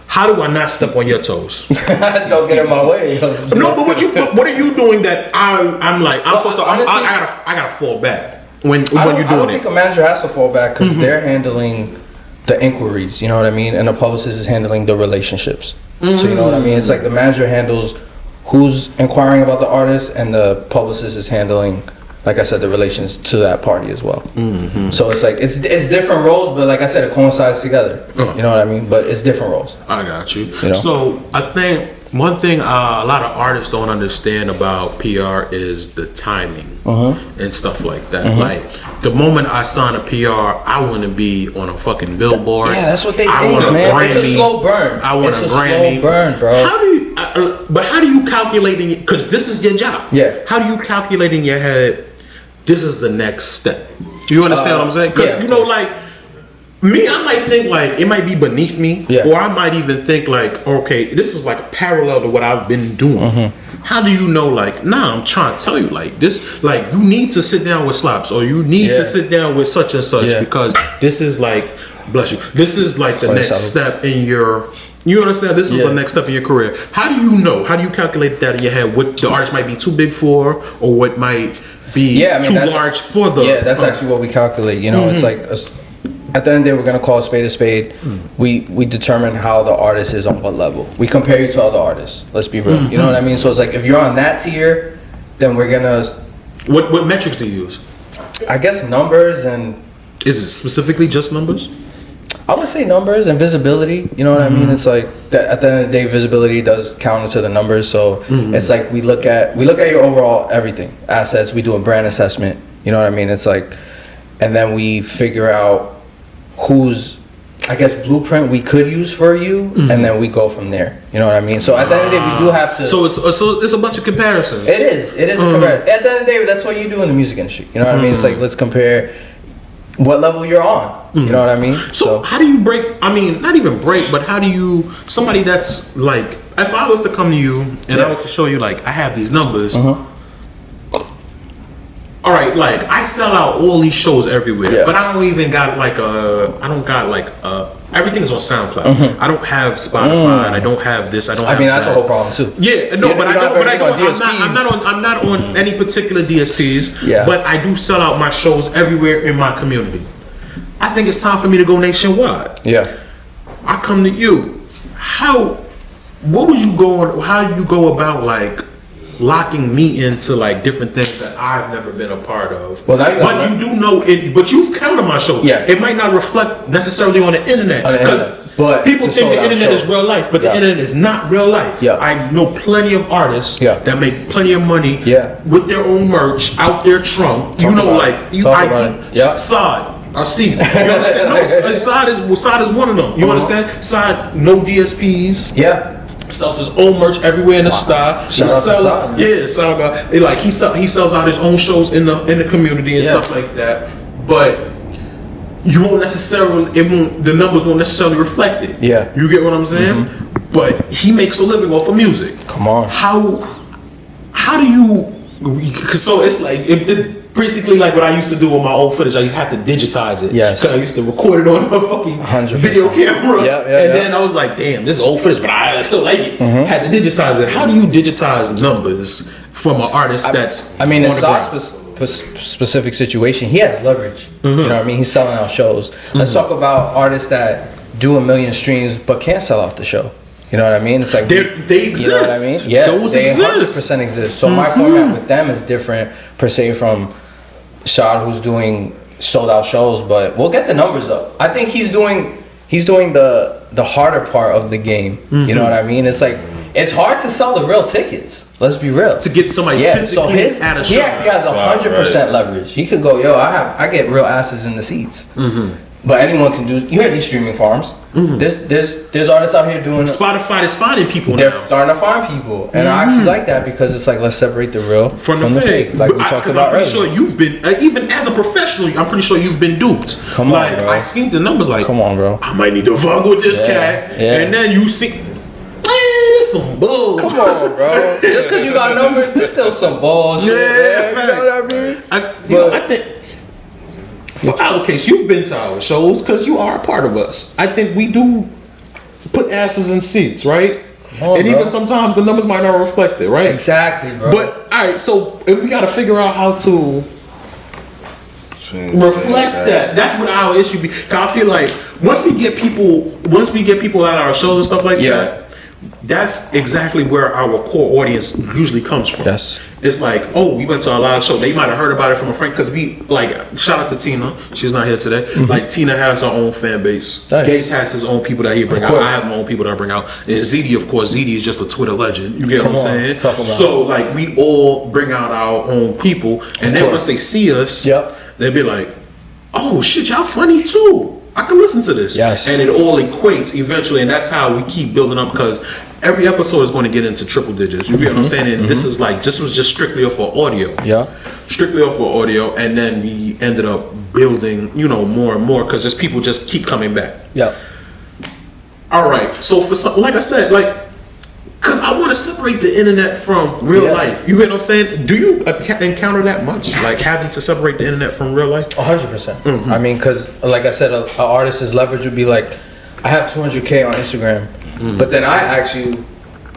S3: How do I not step on your toes?
S2: Don't get in my way.
S3: No, but what are you doing that I'm like, I'm supposed to...
S2: honestly,
S3: I gotta fall back when you're
S2: I
S3: doing
S2: don't
S3: it.
S2: think a manager has to fall back because they're handling the inquiries, you know what I mean? And the publicist is handling the relationships. So you know what I mean? It's like the manager handles who's inquiring about the artist, and the publicist is handling, like I said, the relations to that party as well. So it's like it's different roles, but like I said, it coincides together. You know what I mean? But it's different roles.
S3: I got you.
S2: know?
S3: So I think one thing a lot of artists don't understand about PR is the timing and stuff like that. Like the moment I sign a PR, I want to be on a fucking billboard.
S2: Yeah, that's what they
S3: I
S2: think,
S3: want a
S2: man.
S3: Grammy.
S2: It's a slow burn.
S3: I want
S2: it's
S3: a Grammy.
S2: Slow burn, bro.
S3: How do you? But how do you calculate in? Because this is your job.
S2: Yeah.
S3: How do you calculate in your head? This is the next step. You understand what I'm saying? Because you know, like me, I might think like it might be beneath me, or I might even think like, okay, this is like parallel to what I've been doing. How do you know? Like, nah, I'm trying to tell you, like this, like you need to sit down with Slaps, or you need to sit down with such and such because this is like, bless you, this is like the next step in your. You understand? This is the next step in your career. How do you know? How do you calculate that in your head? What the artist might be too big for, or what might be too large for the?
S2: Yeah, that's actually what we calculate. You know, it's like at the end of the day, we're gonna call a spade a spade. We determine how the artist is on what level. We compare you to other artists. Let's be real. You know what I mean? So it's like if you're on that tier, then we're gonna.
S3: What metrics do you use?
S2: I guess numbers and.
S3: Is it specifically just numbers?
S2: I would say numbers and visibility. You know what I mean? It's like that at the end of the day, visibility does counter to the numbers. So it's like we look at your overall everything, assets. We do a brand assessment. You know what I mean? It's like, and then we figure out whose, I guess, blueprint we could use for you, and then we go from there. You know what I mean? So at the end of the day, we do have to.
S3: So it's a bunch of comparisons.
S2: It is a comparison. At the end of the day, that's what you do in the music industry. You know what I mean? It's like let's compare what level you're on. You know what I mean?
S3: So how do you break? I mean, not even break, but how do you? Somebody that's like, if I was to come to you and I was to show you like I have these numbers. All right, like I sell out all these shows everywhere, but I don't even got like everything's on SoundCloud. I don't have Spotify. I don't have this. I don't. I mean,
S2: that's a whole problem too.
S3: Yeah, no, but I don't. But I don't. I'm not on any particular DSPs.
S2: Yeah.
S3: But I do sell out my shows everywhere in my community. I think it's time for me to go nationwide.
S2: Yeah.
S3: I come to you. What would you go? How do you go about like locking me into like different things that I've never been a part of?
S2: Well, now
S3: but you do know it. But you've come to my shows.
S2: Yeah.
S3: It might not reflect necessarily on the internet
S2: but
S3: people think the internet is real life, but the internet is not real life.
S2: Yeah.
S3: I know plenty of artists that make plenty of money with their own merch out their trunk. Sod. I see. You understand? No, Side is one of them. You understand? Side, no DSPs.
S2: Yeah.
S3: Sells his own merch everywhere in the style.
S2: Shout out to Side,
S3: yeah, Side guy. Like he sells out his own shows in the community and stuff like that. But you won't necessarily. The numbers won't necessarily reflect it.
S2: Yeah.
S3: You get what I'm saying? But he makes a living off of music.
S2: Come on.
S3: How do you? So it's like it's basically like what I used to do with my old footage. I have to digitize it.
S2: Yes.
S3: Because I used to record it on a fucking
S2: 100%.
S3: video camera. Then I was like, damn, this is old footage, but I still like it. Had to digitize it. How do you digitize numbers from an artist that's
S2: I mean, in Saad's specific situation, he has leverage. You know what I mean? He's selling out shows. Let's talk about artists that do 1 million streams but can't sell out the show. You know what I mean? It's like
S3: they exist.
S2: You know what I mean? Yeah,
S3: those
S2: they
S3: exist.
S2: 100% exist. So my format with them is different per se from Shad, who's doing sold out shows, but we'll get the numbers up. I think he's doing the harder part of the game. You know what I mean? It's like it's hard to sell the real tickets. Let's be real.
S3: To get somebody physically at a show.
S2: He actually has 100% leverage. He could go, yo, I get real asses in the seats. But anyone can do. You hear these streaming farms. There's artists out here doing.
S3: Spotify is finding people
S2: they're
S3: now.
S2: starting to find people, and I actually like that because it's like let's separate the real from the fake. Like we talked about earlier.
S3: I'm pretty sure you've been even as a professional. I'm pretty sure you've been duped.
S2: Come on, bro.
S3: I seen the numbers. Like,
S2: come on, bro.
S3: I might need to fuck with this cat, and then you see. Some bull.
S2: Come on, bro. Just because you got numbers, there's still some bullshit.
S3: Yeah,
S2: you know what I mean?
S3: I think. For our case, you've been to our shows because you are a part of us. I think we do put asses in seats, right? And even sometimes the numbers might not reflect it, right?
S2: Exactly, bro.
S3: But all right, so if we got to figure out how to reflect that. That's what our issue be. Cause I feel like once we get people at our shows and stuff like that. That's exactly where our core audience usually comes from.
S2: Yes.
S3: It's like, oh, we went to a live show. They might have heard about it from a friend because we, like, shout out to Tina. She's not here today. Like, Tina has her own fan base. Nice. Gaze has his own people that he bring out. I have my own people that I bring out. And ZD, of course, ZD is just a Twitter legend. You get what I'm saying? So, like, we all bring out our own people. And then once they see us, they'll be like, oh, shit, y'all funny too. I can listen to this.
S2: Yes.
S3: And it all equates eventually, and that's how we keep building up because every episode is going to get into triple digits. You get what I'm saying? And this was just strictly off of audio. Yeah. Strictly off of audio, and then we ended up building, more and more because just people just keep coming back. Yeah. All right. So for some, like I said, because I want to separate the internet from real life. You get what I'm saying? Do you encounter that much? Like having to separate the internet from real life?
S2: 100%. I mean, because like I said, an artist's leverage would be like, I have 200K on Instagram, but then I ask you,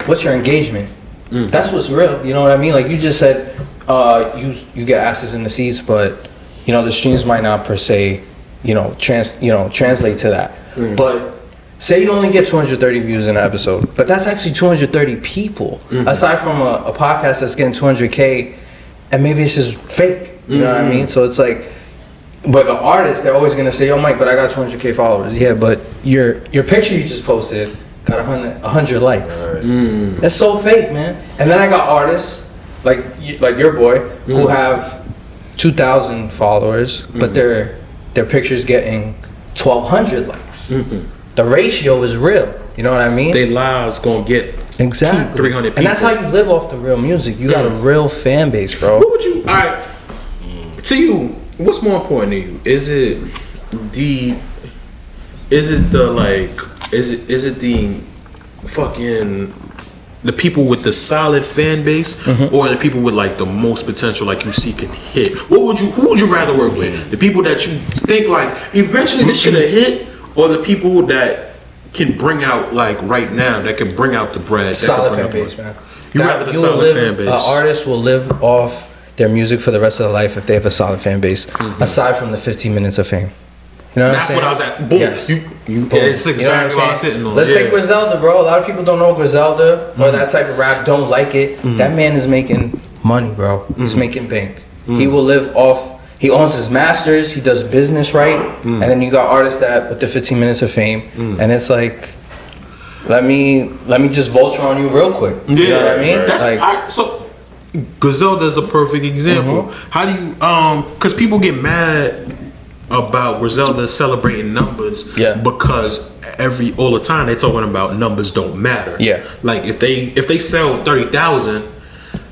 S2: what's your engagement? That's what's real. You know what I mean? Like you just said, you get asses in the seats, but the streams might not per se, translate to that. But say you only get 230 views in an episode, but that's actually 230 people. Aside from a podcast that's getting 200K, and maybe it's just fake. You know what I mean? So it's like, but the artists, they're always gonna say, "Yo, Mike, but I got 200K followers." Yeah, but your picture you just posted got 100 likes. That's so fake, man. And then I got artists like your boy who have 2,000 followers, but their picture's getting 1,200 likes. The ratio is real. You know what I mean?
S3: Their lives gonna get
S2: 200-300
S3: people.
S2: And that's how you live off the real music. You got a real fan base, bro.
S3: What would you? To you, what's more important to you? Is it the fucking the people with the solid fan base, or the people with like the most potential, like you see can hit? Who would you rather work with? The people that you think like eventually this should have hit, or the people that can bring out like right now that can bring out the bread?
S2: Solid fan base, man.
S3: You rather the solid fan base.
S2: An artist will live off their music for the rest of their life if they have a solid fan base, aside from the 15 minutes of fame. You know what I'm saying?
S3: That's what I was at. Boom.
S2: Yes.
S3: It's exactly what I was hitting on.
S2: Let's take Griselda, bro. A lot of people don't know Griselda or that type of rap, don't like it. That man is making money, bro. He's making bank. He will live off. He owns his masters. He does business right. And then you got artists that with the 15 minutes of fame, and it's like, let me just vulture on you real quick. You know what I mean?
S3: Right. So Griselda is a perfect example. How do you? Because people get mad about Griselda celebrating numbers because all the time they talking about numbers don't matter.
S2: Yeah.
S3: Like if they sell 30,000,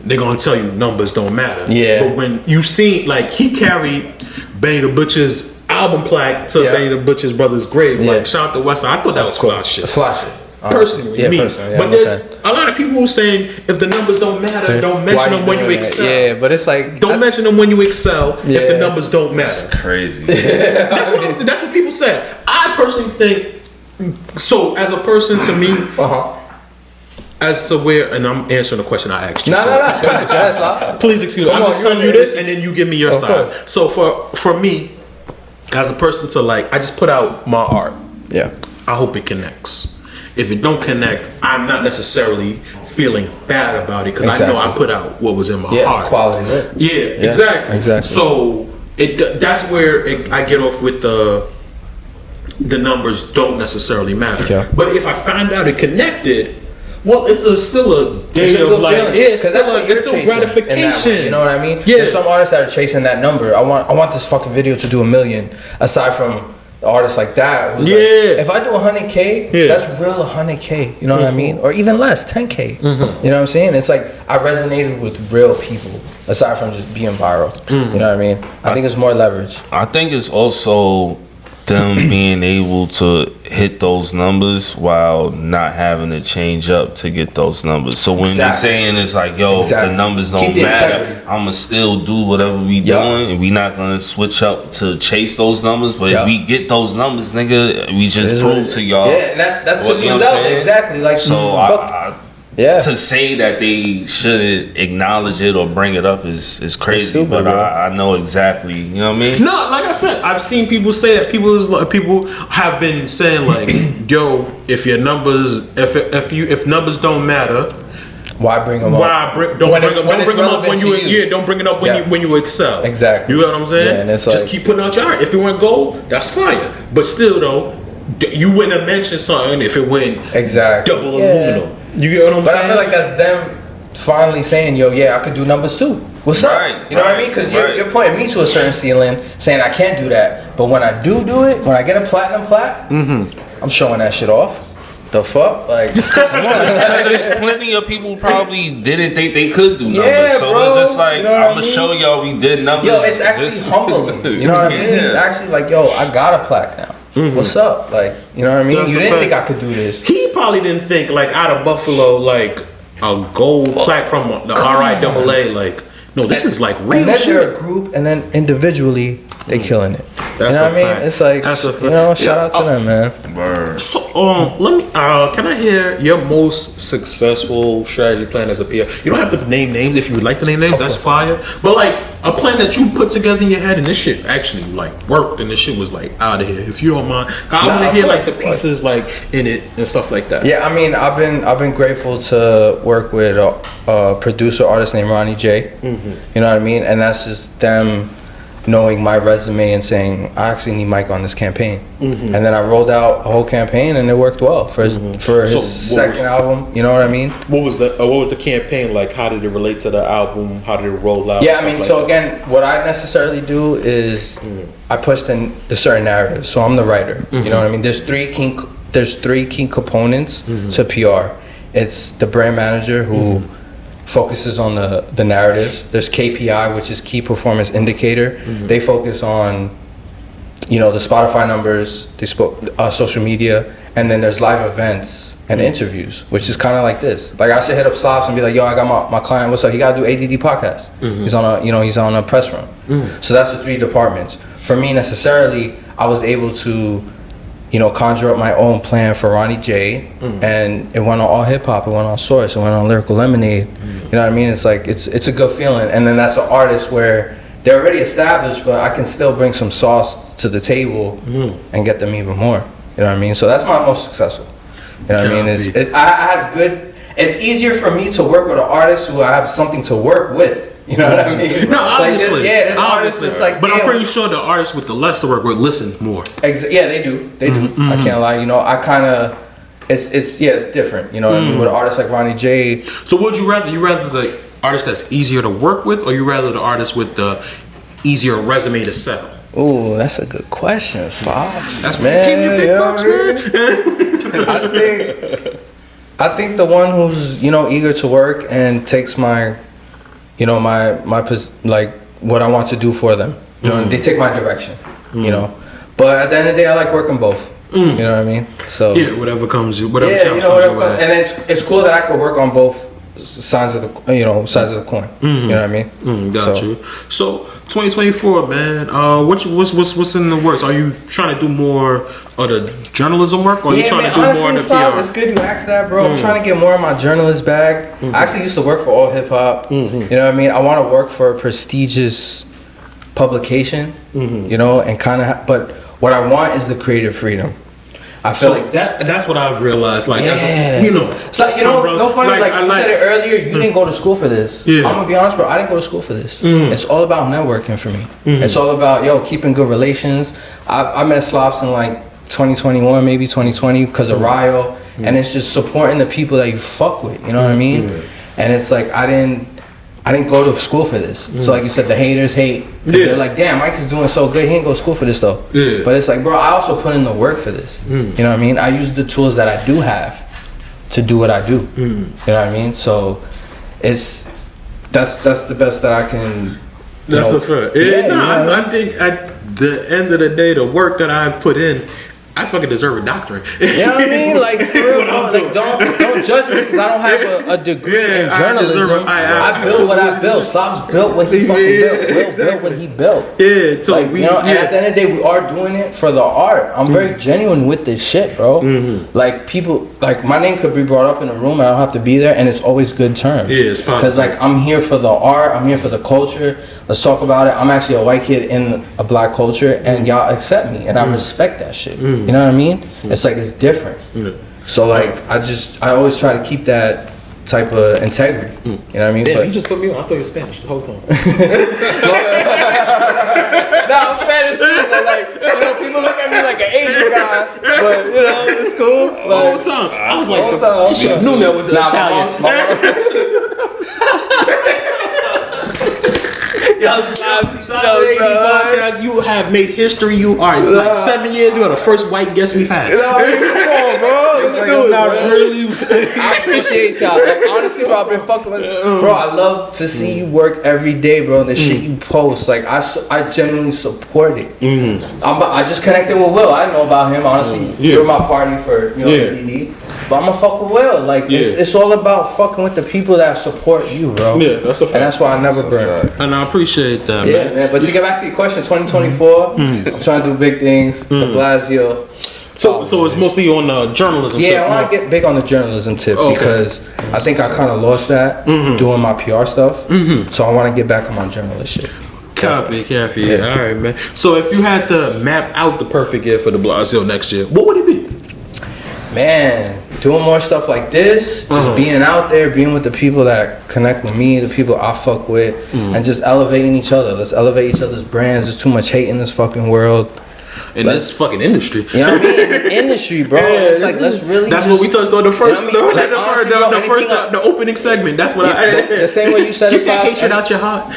S3: they're gonna tell you numbers don't matter.
S2: Yeah.
S3: But when you see like he carried Benny the Butcher's album plaque to Benny the Butcher's brother's grave, like shout out to Westside. I thought that was fly shit.
S2: Fly shit.
S3: Personally, but there's a lot of people who saying if the numbers don't matter, don't mention them when you excel.
S2: Yeah, but it's like
S3: don't mention them when you excel if the numbers don't matter.
S4: That's crazy.
S3: That's what people say. I personally think so. As a person, to me, as to where, and I'm answering the question I asked you. Please excuse me. I'm just telling you this, and then you give me your side. So for me, as a person, to like, I just put out my art.
S2: Yeah.
S3: I hope it connects. If it don't connect, I'm not necessarily feeling bad about it because I know I put out what was in my heart.
S2: Quality.
S3: Exactly. So that's where I get off with the numbers don't necessarily matter. Yeah. But if I find out it connected, well, it's still a day of like, it's still gratification.
S2: You know what I mean? Yeah. There's some artists that are chasing that number. I want this fucking video to do 1 million. Aside from artists like that, like, if I do 100K, that's real 100K. You know what I mean? Or even less, 10K. You know what I'm saying? It's like I resonated with real people aside from just being viral. You know what I mean? I think it's more leverage.
S4: I think it's also them being able to hit those numbers while not having to change up to get those numbers. So when they're saying it's like, yo, the numbers don't matter, I'ma still do whatever we doing, and we not gonna switch up to chase those numbers. But if we get those numbers, nigga, we just prove to y'all.
S2: Yeah, and that's what Griselda, exactly. Like,
S4: so to say that they shouldn't acknowledge it or bring it up is crazy, stupid, but I know exactly, you know what I mean?
S3: No, like I said, I've seen people say that. People have been saying like, yo, if your numbers, if numbers don't matter,
S2: why bring them up?
S3: Don't bring them up when you don't bring it up when you excel.
S2: Exactly.
S3: You know what I'm saying?
S2: Yeah, and it's
S3: just keep putting out your art. If it went gold, that's fire. But still though, you wouldn't have mentioned something if it went double aluminum. You get what I'm saying?
S2: But I feel like that's them finally saying, yo, I could do numbers too. What's up? You know what I mean? Because you're pointing me to a certain ceiling, saying I can't do that. But when I do it, when I get a platinum plaque, I'm showing that shit off. The fuck? Like,
S4: there's plenty of people probably didn't think they could do numbers. So it's just like, you know I'm going to show y'all we did numbers.
S2: Yo, it's actually humbling. You know what I mean? It's actually like, yo, I got a plaque now. What's up? Like, you know what I mean? You didn't think I could do this.
S3: He probably didn't think, like, out of Buffalo, like, a gold plaque from the RIAA, like, no, this is like real
S2: and then
S3: shit.
S2: They're a group, and then individually, they killing it.
S3: That's
S2: you know what I mean? It's like, you know, shout out to them, man.
S3: Word. So, let me, can I hear your most successful strategy plan as a PR? You don't have to name names if you would like to name names. That's fire. But like a plan that you put together in your head, and this shit actually like worked, and this shit was like out of here. If you don't mind, I want to hear like the pieces like in it and stuff like that.
S2: Yeah, I mean, I've been grateful to work with a producer artist named Ronnie J. You know what I mean? And that's just them knowing my resume and saying I actually need Mike on this campaign, and then I rolled out a whole campaign and it worked well for his second album. You know what I mean?
S3: What was the campaign like? How did it relate to the album? How did it roll out?
S2: Yeah, I mean, so again, what I necessarily do is I push the certain narratives. So I'm the writer. You know what I mean? There's three key components to PR. It's the brand manager who focuses on the narratives. There's KPI, which is key performance indicator. They focus on, you know, the Spotify numbers, social media, and then there's live events and interviews, which is kind of like this. Like I should hit up Slops and be like, yo, I got my client, what's up? He got to do ADD podcast. He's on a press run. So that's the three departments. For me, necessarily, I was able to, you know, conjure up my own plan for Ronnie J, and it went on all hip hop, it went on Source, it went on Lyrical Lemonade. You know what I mean? It's like it's a good feeling. And then that's an artist where they're already established, but I can still bring some sauce to the table and get them even more. You know what I mean? So that's my most successful. You know what I mean? I had good. It's easier for me to work with an artist who I have something to work with. You know what I mean?
S3: No, obviously.
S2: This artist is like.
S3: But I'm pretty sure the artists with the less to work with listen more.
S2: Yeah, they do. They do. I can't lie. You know, I kind of. It's different. You know what I mean? With an artist like Ronnie J.
S3: So would you rather? You rather the artist that's easier to work with, or you rather the artist with the easier resume to sell?
S2: Ooh, that's a good question, Slops.
S3: That's man. Big bucks, man.
S2: I think the one who's eager to work and takes my like what I want to do for them. And they take my direction. But at the end of the day, I like working both. You know what I mean? So
S3: whatever comes, whatever challenge comes your way.
S2: And it's cool that I could work on both sides of the sides of the coin. You know what I mean?
S3: Got you. So 2024, man. What's in the works? Are you trying to do more of the journalism work, or are you trying to do more of the PR?
S2: It's good you asked that, bro. I'm trying to get more of my journalist bag. I actually used to work for All Hip Hop. You know what I mean? I want to work for a prestigious publication. And kind of, but what I want is the creative freedom. I feel like
S3: that's what I've realized. Like,
S2: it's like no funny. Like you said it earlier, you didn't go to school for this. I'm gonna be honest, bro. I didn't go to school for this. It's all about networking for me. It's all about keeping good relations. I met Slops in like 2021, maybe 2020, because of Ryo, and it's just supporting the people that you fuck with. You know what I mean? And it's like I didn't go to school for this. So like you said, the haters hate. They're like, damn, Mike is doing so good. He ain't go to school for this though. But it's like, bro, I also put in the work for this. You know what I mean? I use the tools that I do have to do what I do. You know what I mean? So that's the best that I can.
S3: That's a fact. I think at the end of the day, the work that I put in, I fucking deserve a doctorate.
S2: You know what I mean? Like, for real, bro. Like, don't judge me because I don't have a degree in journalism. I built what I built. Slops built what he fucking built. Will built what he built.
S3: Yeah, so
S2: like, and at the end of the day, we are doing it for the art. I'm very genuine with this shit, bro. Like, people, like, my name could be brought up in a room and I don't have to be there, and it's always good terms.
S3: Yeah, it's possible.
S2: Because, like, I'm here for the art. I'm here for the culture. Let's talk about it. I'm actually a white kid in a black culture, and y'all accept me, and I respect that shit. You know what I mean? It's like, it's different. So like, I always try to keep that type of integrity. You know what I mean?
S3: Damn,
S2: but
S3: you just put me on. I thought you were Spanish the whole time.
S2: No, I'm Spanish too, but like, people look at me like an Asian guy, but it's cool. Like,
S3: the whole time. I was like, you should have known that was Italian. Podcast, you have made history. You are like 7 years. You are the first white guest we've had.
S2: Come on, bro. Let's do it. Really. I appreciate y'all. Like, honestly, bro, I've been fucking with. Bro, I love to see you work every day, bro. The shit you post, like, I genuinely support it. I just connected with Will. I didn't know about him. Honestly, you're my party for DD. But I'm gonna fuck with Will. Like, it's all about fucking with the people that support you, bro.
S3: Yeah, that's a fact.
S2: And that's why I never burn.
S3: And I appreciate that,
S2: man. But to get back to your question, 2024, I'm trying to do big things. Deblazeo.
S3: So it's mostly on journalism.
S2: Yeah, I want to get big on the journalism tip because I think I kind of lost that doing my PR stuff. So I want to get back on my journalist shit.
S3: Copy. All right, man. So if you had to map out the perfect year for Deblazeo next year, what would it be?
S2: Man, doing more stuff like this, just being out there, being with the people that connect with me, the people I fuck with, and just elevating each other. Let's elevate each other's brands. There's too much hate in this fucking world.
S3: In this fucking industry.
S2: You know what I mean? In the industry, bro. It's like, let's really.
S3: That's what we touched on the first, the opening segment. That's what
S2: the same way you said it,
S3: Get that hatred out your heart.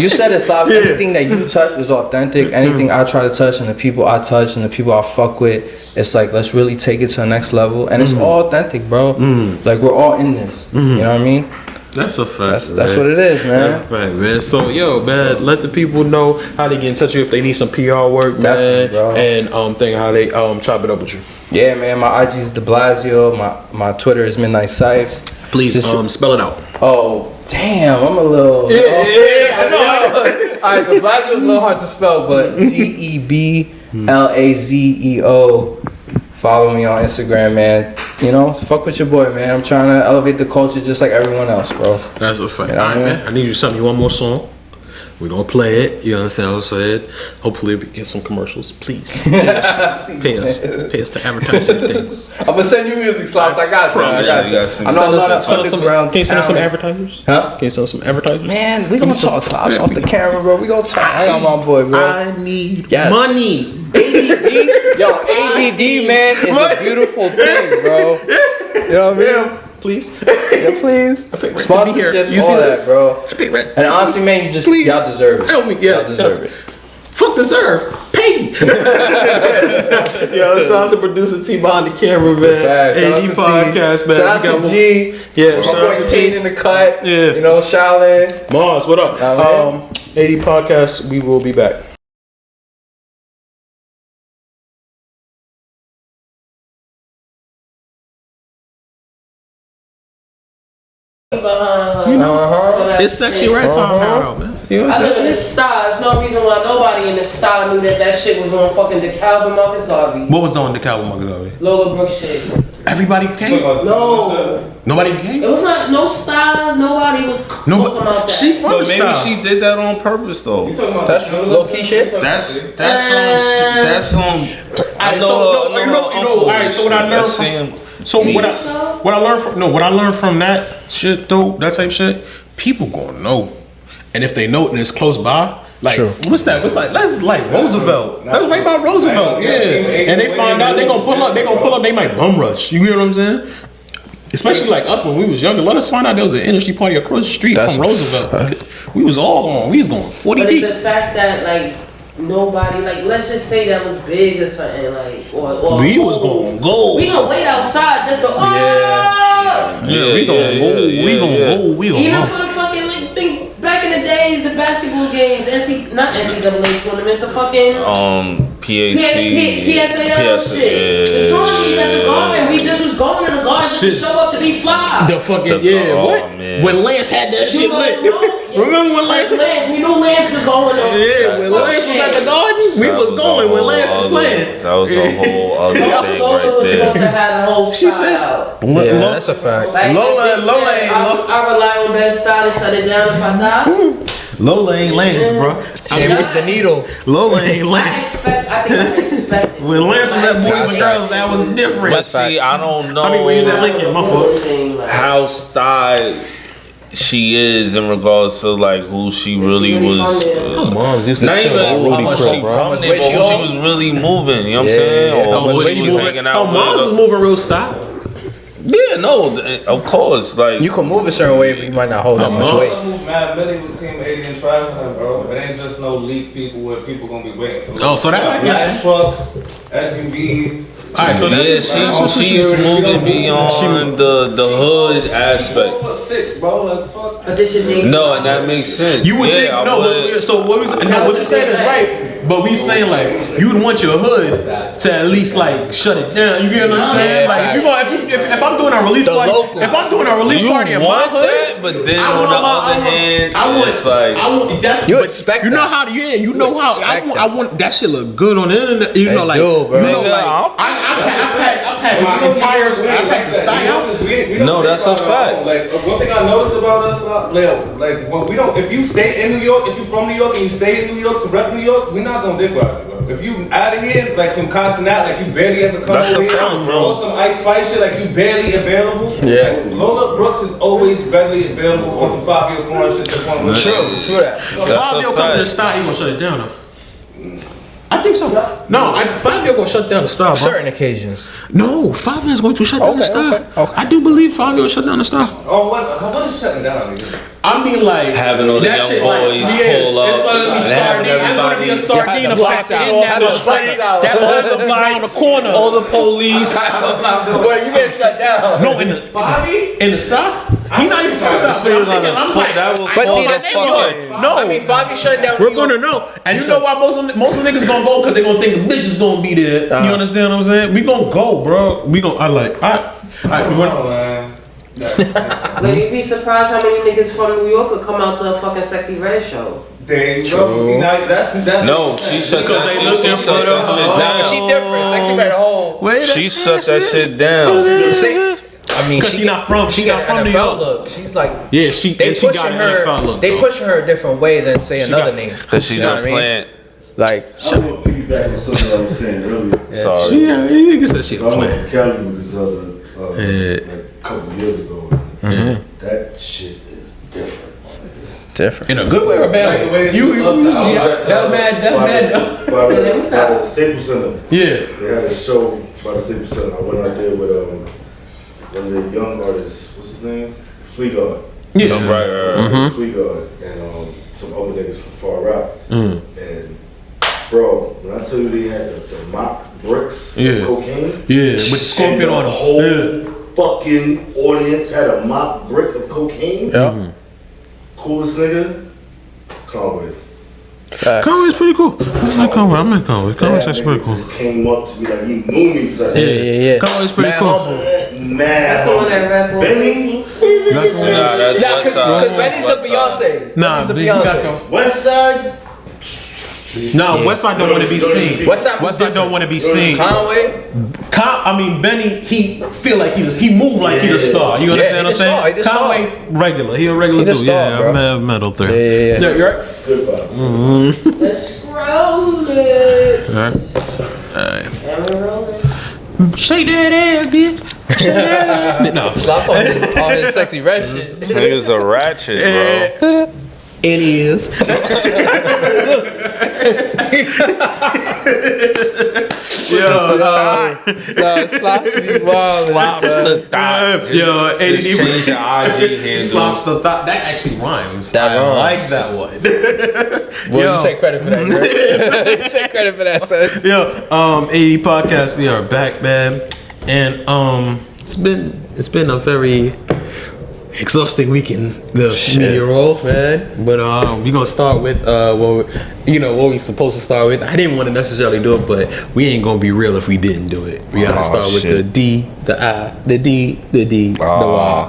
S2: You said it, Slav. Anything that you touch is authentic. Anything I try to touch, and the people I touch, and the people I fuck with, it's like, let's really take it to the next level. And it's all authentic, bro. Like, we're all in this. You know what I mean?
S3: That's a fact.
S2: That's what it is, man.
S3: That's a fact, man. So, man, let the people know how they get in touch with you if they need some PR work, man. Bro. And think how they chop it up with you. Yeah,
S2: man. My IG is Deblazeo. My Twitter is Midnight Sipes.
S3: Please spell it out.
S2: Oh, damn, I'm a little. I know. All right, Deblazeo is a little hard to spell, but Deblazeo. Follow me on Instagram, man. Fuck with your boy, man. I'm trying to elevate the culture just like everyone else, bro.
S3: That's a fact. All right, man. I need you to send me one more song. We're going to play it. You understand what I'm saying? Hopefully we get some commercials. Please. Pay us to advertise some things.
S2: I'm going to send you music slots. I got you. I know a lot of underground.
S3: Can you send us some advertisers?
S2: Huh?
S3: Can you send us some advertisers?
S2: Man, we going to talk slots off the camera, bro. We going to talk. I got my boy, bro.
S3: I need money.
S2: ADD, man, is a beautiful thing, bro. You know what I mean?
S3: please.
S2: Yeah, please. Sponsorships,
S3: You
S2: all
S3: see
S2: that,
S3: this?
S2: bro.
S3: I pay rent.
S2: And honestly, man, you just y'all deserve it.
S3: Help me, yeah,
S2: y'all deserve it.
S3: Fuck deserve. Pay me. Yo, shout out to producer T behind the camera, man. AD podcast, man.
S2: Shout out to G.
S3: Yeah, shout out to
S2: Kane in the cut.
S3: Yeah.
S2: You know, Shaolin.
S3: Mars, what up? AD podcast, we will be back. It's sexy red time now, man. You know what
S1: I
S3: I'm
S1: live in
S3: saying?
S1: the style. There's no reason why nobody in the style knew that shit was on fucking DeKalb and Marcus Garvey.
S3: What was on the Calvin Marcus Garvey?
S1: Lola Brooke shit.
S3: Everybody came?
S1: No.
S3: Nobody came?
S1: It was not no style. Nobody was talking about that.
S3: She from
S4: But
S3: the
S4: maybe
S3: style.
S4: she did that on purpose though.
S2: That's low key shit.
S4: That's some. I
S3: Alright, so alright, so what I learned from what I learned from that shit though, that type shit, people gonna know. And if they know it and it's close by, like what's that? What's like that's like Roosevelt. That's right by Roosevelt, yeah. And they find out they gonna pull up, they might bum rush. You hear what I'm saying? Especially like us when we was younger. Let us find out there was an industry party across the street from Roosevelt. We was all on. We was going 40
S1: But
S3: deep.
S1: it's the fact that like nobody, like let's just say that was big or something, like or
S3: We was going to go.
S1: We gonna wait outside just to
S3: We gonna go. We gonna
S1: even
S3: go.
S1: for the fucking like think back in the days, the basketball games, not NCAA tournaments, the fucking PSAL shit. The tournaments at the Garden, we just was going to the Garden just to show up to be fly.
S3: The fucking what? Man. When Lance had that shit lit. Remember when Lance?
S1: We knew Lance was going on.
S3: Yeah, when Lance was at the Garden, we was going when Lance was playing.
S4: That was a whole other thing
S1: Lola
S4: right
S1: was supposed to
S4: there.
S1: have the whole style out.
S2: Yeah, that's a fact.
S1: Like,
S3: Lola.
S1: I rely on bad style to shut it down if I die.
S3: Lola ain't Lance, bro.
S2: Same with the needle.
S3: Lola ain't Lance.
S1: I think I expect it.
S3: When Lance was at Boys and Girls, that was different.
S4: But see, I don't know.
S3: I mean, when he was at Lincoln, my fault.
S4: How styled she is in regards to like who she really was.
S3: Moms used to
S4: Not even how much she from there, but who she was really moving. You know what I'm saying? Or who she was hanging out with.
S3: Moms was moving real style.
S4: Yeah, no, of course. Like
S2: you can move a certain way, but you might not hold that much weight.
S5: Man, Billy with Team 80 and traveling, bro. It ain't just no leak people where people gonna be waiting for.
S3: Oh, so that might be
S5: trucks, SUVs.
S3: Alright, so
S4: she's moving beyond the hood aspect.
S5: 4'6", bro. Like fuck.
S4: No, and that makes sense.
S3: You would think but so what was and what you're saying is right. But we saying like you'd want your hood to at least like shut it down. You get what I'm saying? Like if I'm doing a release party, if I'm doing a release party in my hood,
S4: that, but then on the other hand, it's like
S3: I want that's
S2: you expect.
S3: You know how you know how I want that shit look good on the internet. You know like you know like I pack my entire I pack the style.
S4: No, that's a fact.
S5: Like one thing I noticed about us, like when we don't, if you stay in New York, if you from New York and you stay in New York to rep New York, we're not gonna dick ride you, bro. If you out of here, like some constant out, like you barely ever come over here, or some Ice Spice shit, like you barely available.
S2: Yeah.
S5: Like, Lola Brooks is always readily available on some Fabio foreign shit.
S2: True that.
S3: Fabio coming to the style, he gonna shut it down though. I think so. No, Fabio gonna shut down the star, bro.
S2: Certain occasions.
S3: No, Fabio is going to shut down the star. Okay. I do believe Fabio will shut down the star.
S5: Oh, what is shutting down?
S3: I mean, like
S4: having all the young
S3: shit,
S4: boys pull up.
S3: It's gonna be sardine. It's gonna be a sardine effect in that light around the corner.
S4: All the police.
S2: Boy, you get shut down.
S3: No, in the star. He not even first up.
S2: But see, that's New York. No, I mean, Fabi shut down.
S3: We're gonna know, and you know why most niggas gonna go because they gonna think the bitch is gonna be there. You understand what I'm saying? We gonna go, bro. We gonna.
S1: Like, you'd be surprised how many niggas from New York could come out to a fucking Sexy Red show.
S5: There you go. See, now that's
S4: no, she shut that shit down.
S2: Nah, she different. Sexy Red whole.
S4: She shut that shit down.
S2: I mean,
S3: she not from New York.
S2: Look. She's like,
S3: yeah, she got an NFL look.
S2: They pushing her a different way than say another name.
S4: Cause she's a plant.
S2: Like,
S6: I want to piggyback on something I was saying earlier.
S4: Sorry.
S3: You said she a
S6: I went
S3: plant.
S6: to Cali with this other like a couple years ago. That shit is different. It's
S2: different.
S3: In a good way or a bad way? That's mad.
S6: By the Staples Center.
S3: Yeah.
S6: They had a show by the Staples Center. I went out there with one of the young artists. What's his name? Fleegard.
S3: Yeah,
S6: right. Fleegard and some other niggas from Far Rock. And bro, when I tell you they had the mock bricks of cocaine,
S3: with the scorpion on
S6: the whole fucking audience had a mock brick of cocaine.
S2: Yeah.
S6: Coolest nigga, Conway.
S3: Conway's pretty cool. I like Conway. I like Conway. Conway's actually pretty cool.
S6: Just came up to me like he knew me.
S2: Yeah.
S3: Conway's pretty cool.
S1: That's the one that rap on
S6: Benny.
S2: Because Benny's the Beyonce.
S3: Nah,
S2: the Beyonce.
S6: Westside.
S3: No, Westside don't want to be seen. Westside don't want to be seen.
S2: Conway.
S3: Benny, he feel like he move like he the star. You understand what I'm saying? Conway, regular. He a regular dude. Yeah, I'm metal there.
S2: Yeah.
S3: You're right.
S6: Good vibes.
S1: Let's scroll it.
S3: Alright.
S1: And we're rolling.
S3: Shake that ass, bitch. Shake that ass. No.
S2: Stop on his sexy red shit.
S4: This nigga's a ratchet, bro.
S3: It is.
S2: Slops be wild.
S4: Slops the thought.
S3: Just
S4: change your IG handle.
S3: Slops the thought. That actually rhymes.
S2: That
S3: I
S2: rhymes.
S3: like that one.
S2: Well, you take credit for that, bro. You take credit for that, son.
S3: 80 podcast. We are back, man, and it's been a very exhausting week in the media role, man. But we're gonna start with what we supposed to start with. I didn't want to necessarily do it, but we ain't gonna be real if we didn't do it. We gotta start with the D, the I, the D, the D, the Y.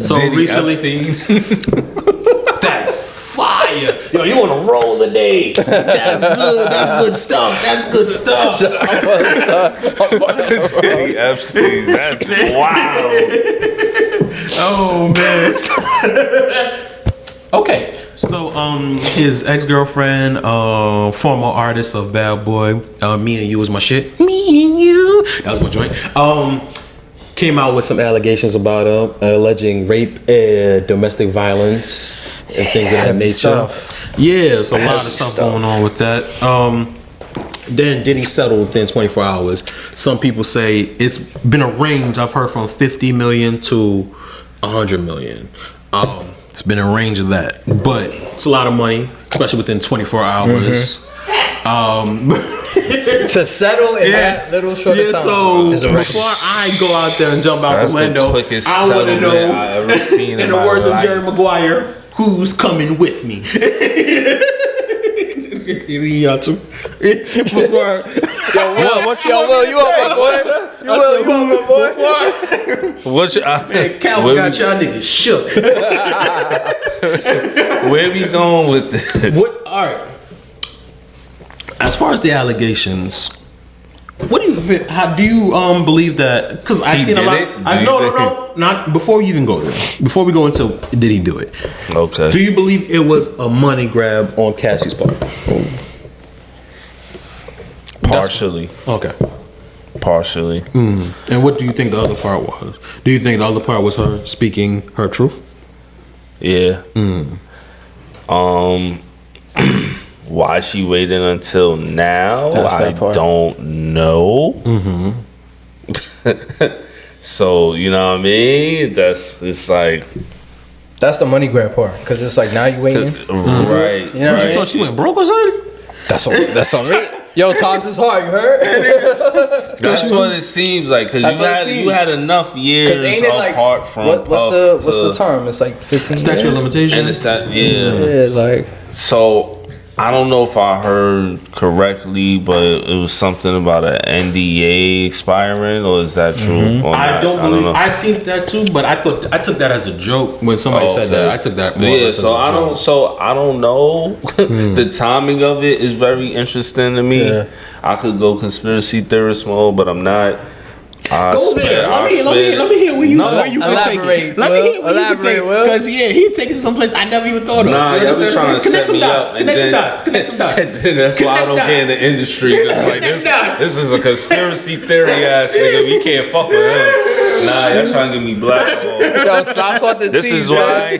S3: So
S4: Diddy,
S3: recently,
S4: Epstein.
S3: that's fire. Yo, you want to roll today? That's good. That's good stuff. That's good stuff.
S4: Diddy, Epstein. That's wild.
S3: Oh man. Okay, so his ex-girlfriend, former artist of Bad Boy, Me and You was my shit. Me and You, that was my joint. Came out with some allegations about him, alleging rape, domestic violence, and things of that nature. Yeah, there's a lot of stuff going on with that. Then Diddy settled within 24 hours. Some people say it's been a range. I've heard from 50 million to 100 million. It's been a range of that, but it's a lot of money, especially within 24 hours.
S2: To settle in that little short of time.
S3: So before I go out there and jump out the window, I want to know,
S4: I ever seen
S3: in the words of Jerry Maguire, who's coming with me? Y'all too. Before,
S2: Will, you up, my boy? You up, my boy?
S4: What's your,
S3: man, Calvin got y'all niggas shook.
S4: Where we going with this?
S3: All right. As far as the allegations, what do you think? How do you believe that? Because I've seen a lot. No, not before we even go there. Before we go into did he do it?
S4: Okay.
S3: Do you believe it was a money grab on Cassie's part?
S4: Partially.
S3: Okay.
S4: Partially.
S3: And what do you think the other part was? Do you think the other part was her speaking her truth?
S4: Yeah. Why she waited until now, I don't know. So, you know what I mean? It's like...
S2: That's the money grab part. Because it's like, now you waiting.
S4: Right.
S2: You know what I
S3: You
S2: mean?
S3: thought she went broke or something?
S2: That's on me. Yo, times is hard, you heard?
S4: That's what it seems like. Because you had enough years apart from
S2: what's the term? It's like 15
S3: Statute of limitation.
S4: And it's that,
S2: it's like...
S4: So... I don't know if I heard correctly, but it was something about an NDA expiring, or is that true?
S3: I don't believe. I seen that too, but I took that as a joke when somebody said that. I took that. More
S4: so I don't. So I don't know. The timing of it is very interesting to me. Yeah. I could go conspiracy theorist mode, but I'm not.
S3: Go there. Let me hear where you could take it. Let me hear where you could take it. Because he'd take it to some place I never even thought of.
S4: Nah, y'all be trying to set me up.
S3: Connect some dots.
S4: That's why I don't get in the industry. Like this is a conspiracy theory ass nigga. We can't fuck with him. Nah, y'all trying to get me blackballed.
S2: Yo, stop on the
S4: This is why.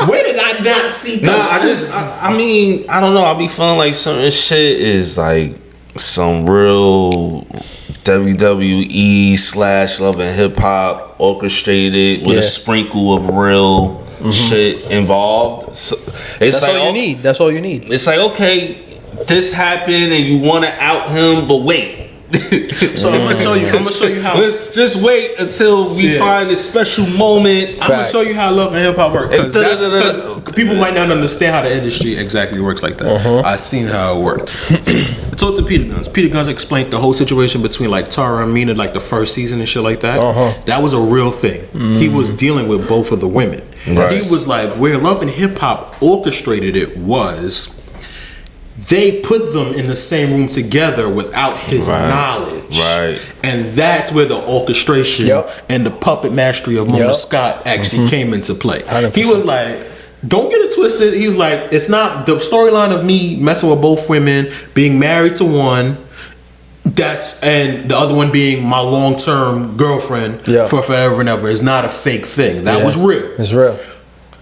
S3: Where did I not see that?
S4: Nah, I mean, I don't know. I be feeling like certain shit is like some real WWE / Love and Hip Hop orchestrated with a sprinkle of real shit involved. So it's
S2: That's like, all you need. That's all you need.
S4: It's like, okay, this happened and you want to out him, but wait.
S3: So I'm gonna show you how.
S4: Just wait until we find a special moment.
S3: I'm gonna show you how Love and Hip Hop works. Because people might not understand how the industry exactly works like that. I seen how it worked. I talked to Peter Guns. Peter Guns explained the whole situation between like Tara and Mina, like the first season and shit like that. That was a real thing. He was dealing with both of the women. Right. He was like, where Love and Hip Hop orchestrated it was, they put them in the same room together without his knowledge.
S4: Right.
S3: And that's where the orchestration and the puppet mastery of Mona Scott actually came into play. 100%. He was like, don't get it twisted. He's like, it's not the storyline of me messing with both women, being married to one, and the other one being my long-term girlfriend for forever and ever. Is not a fake thing. That was real.
S2: It's real.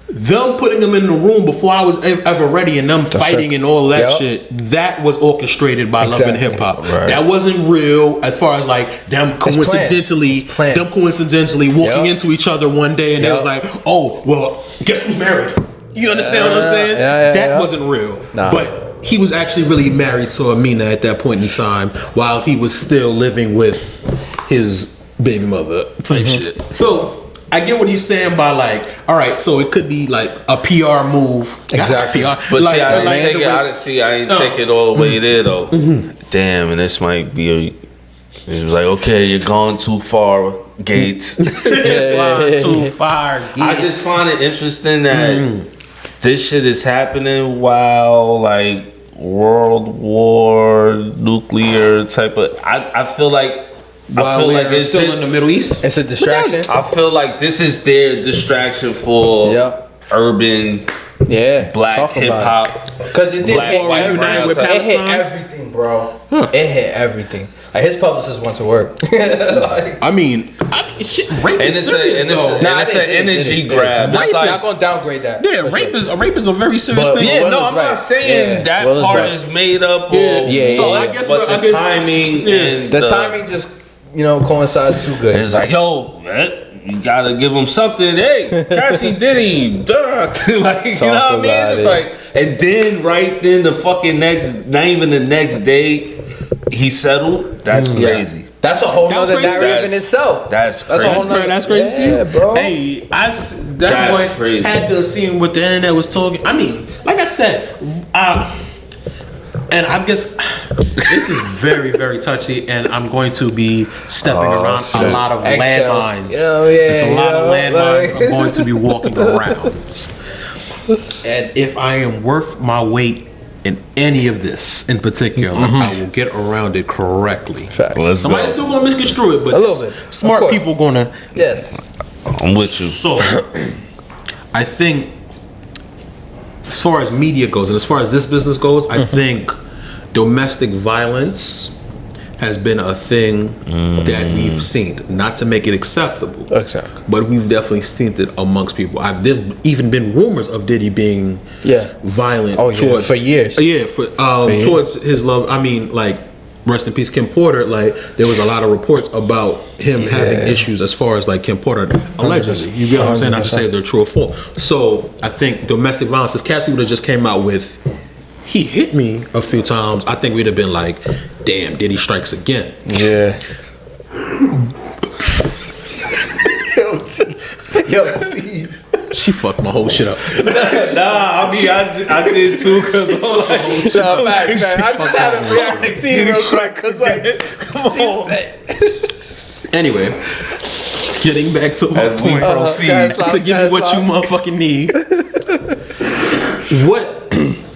S3: Them putting them in the room before I was ever ready and them fighting and all that shit, that was orchestrated by Love and Hip Hop. Right. That wasn't real as far as like them coincidentally walking into each other one day and it was like, oh, well, guess who's married? You understand what I'm saying? That wasn't real. Nah. But he was actually really married to Amina at that point in time while he was still living with his baby mother type shit. So I get what he's saying by like, all right, so it could be like a PR move.
S2: Exactly.
S3: PR.
S4: But like, see, I ain't take it all the way there though. Damn, and this might be it was like, okay, you're gone too far, Gates.
S3: Too far, Gates.
S4: I just find it interesting that this shit is happening while like World War nuclear type of. I feel like it's
S3: still in the Middle East.
S2: It's a distraction.
S4: I feel like this is their distraction for urban, black hip hop.
S2: Because it did hit everything, bro. It hit everything. Like his publicist wants to work.
S3: I mean, rape is serious though.
S4: It's an energy grab.
S2: I'm not gonna downgrade that.
S3: Yeah, rape is a very serious thing.
S4: Yeah, no, I'm not saying that part is made up. So
S3: I guess,
S4: but the timing and
S2: the timing just coincides too good.
S4: It's like, yo, you gotta give him something. Hey, Cassie Diddy, duh. Like, you know what I mean? It's like, and then right then the fucking not even the next day, he settled. That's crazy.
S2: That's a whole nother narrative in itself.
S4: That's crazy.
S3: That's crazy too,
S2: bro.
S3: Hey, that boy had to see what the internet was talking. I mean, like I said, and I guess this is very, very touchy, and I'm going to be stepping around a lot of landmines. It's a lot of landmines I'm going to be walking around. And if I am worth my weight in any of this in particular, I will get around it correctly. Somebody's still going to misconstrue it, but
S2: a little bit.
S3: Smart people going to.
S2: Yes.
S4: I'm with you.
S3: So, I think as far as media goes and as far as this business goes, I think domestic violence has been a thing that we've seen. Not to make it acceptable, but we've definitely seen it amongst people. There's even been rumors of Diddy being violent towards
S2: for years.
S3: Towards his love. I mean, like, rest in peace, Kim Porter. Like, there was a lot of reports about him having issues as far as like Kim Porter allegedly. You get what I'm saying? Not to say they're true or false. So I think domestic violence. If Cassie would have just came out with, he hit me a few times, I think we'd have been like, damn, Diddy strikes again. Yeah. Yo, she fucked my whole shit up.
S4: I mean, I did too, because I'm like,
S2: I just had a reaction to you real quick, because like, come on.
S3: Anyway, getting back to my point, proceed to give you what you motherfucking need. What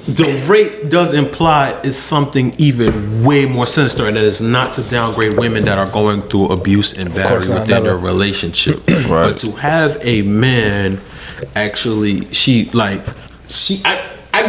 S3: the rape does imply is something even way more sinister, and it is not to downgrade women that are going through abuse and battery within their relationship. But to have a man actually, I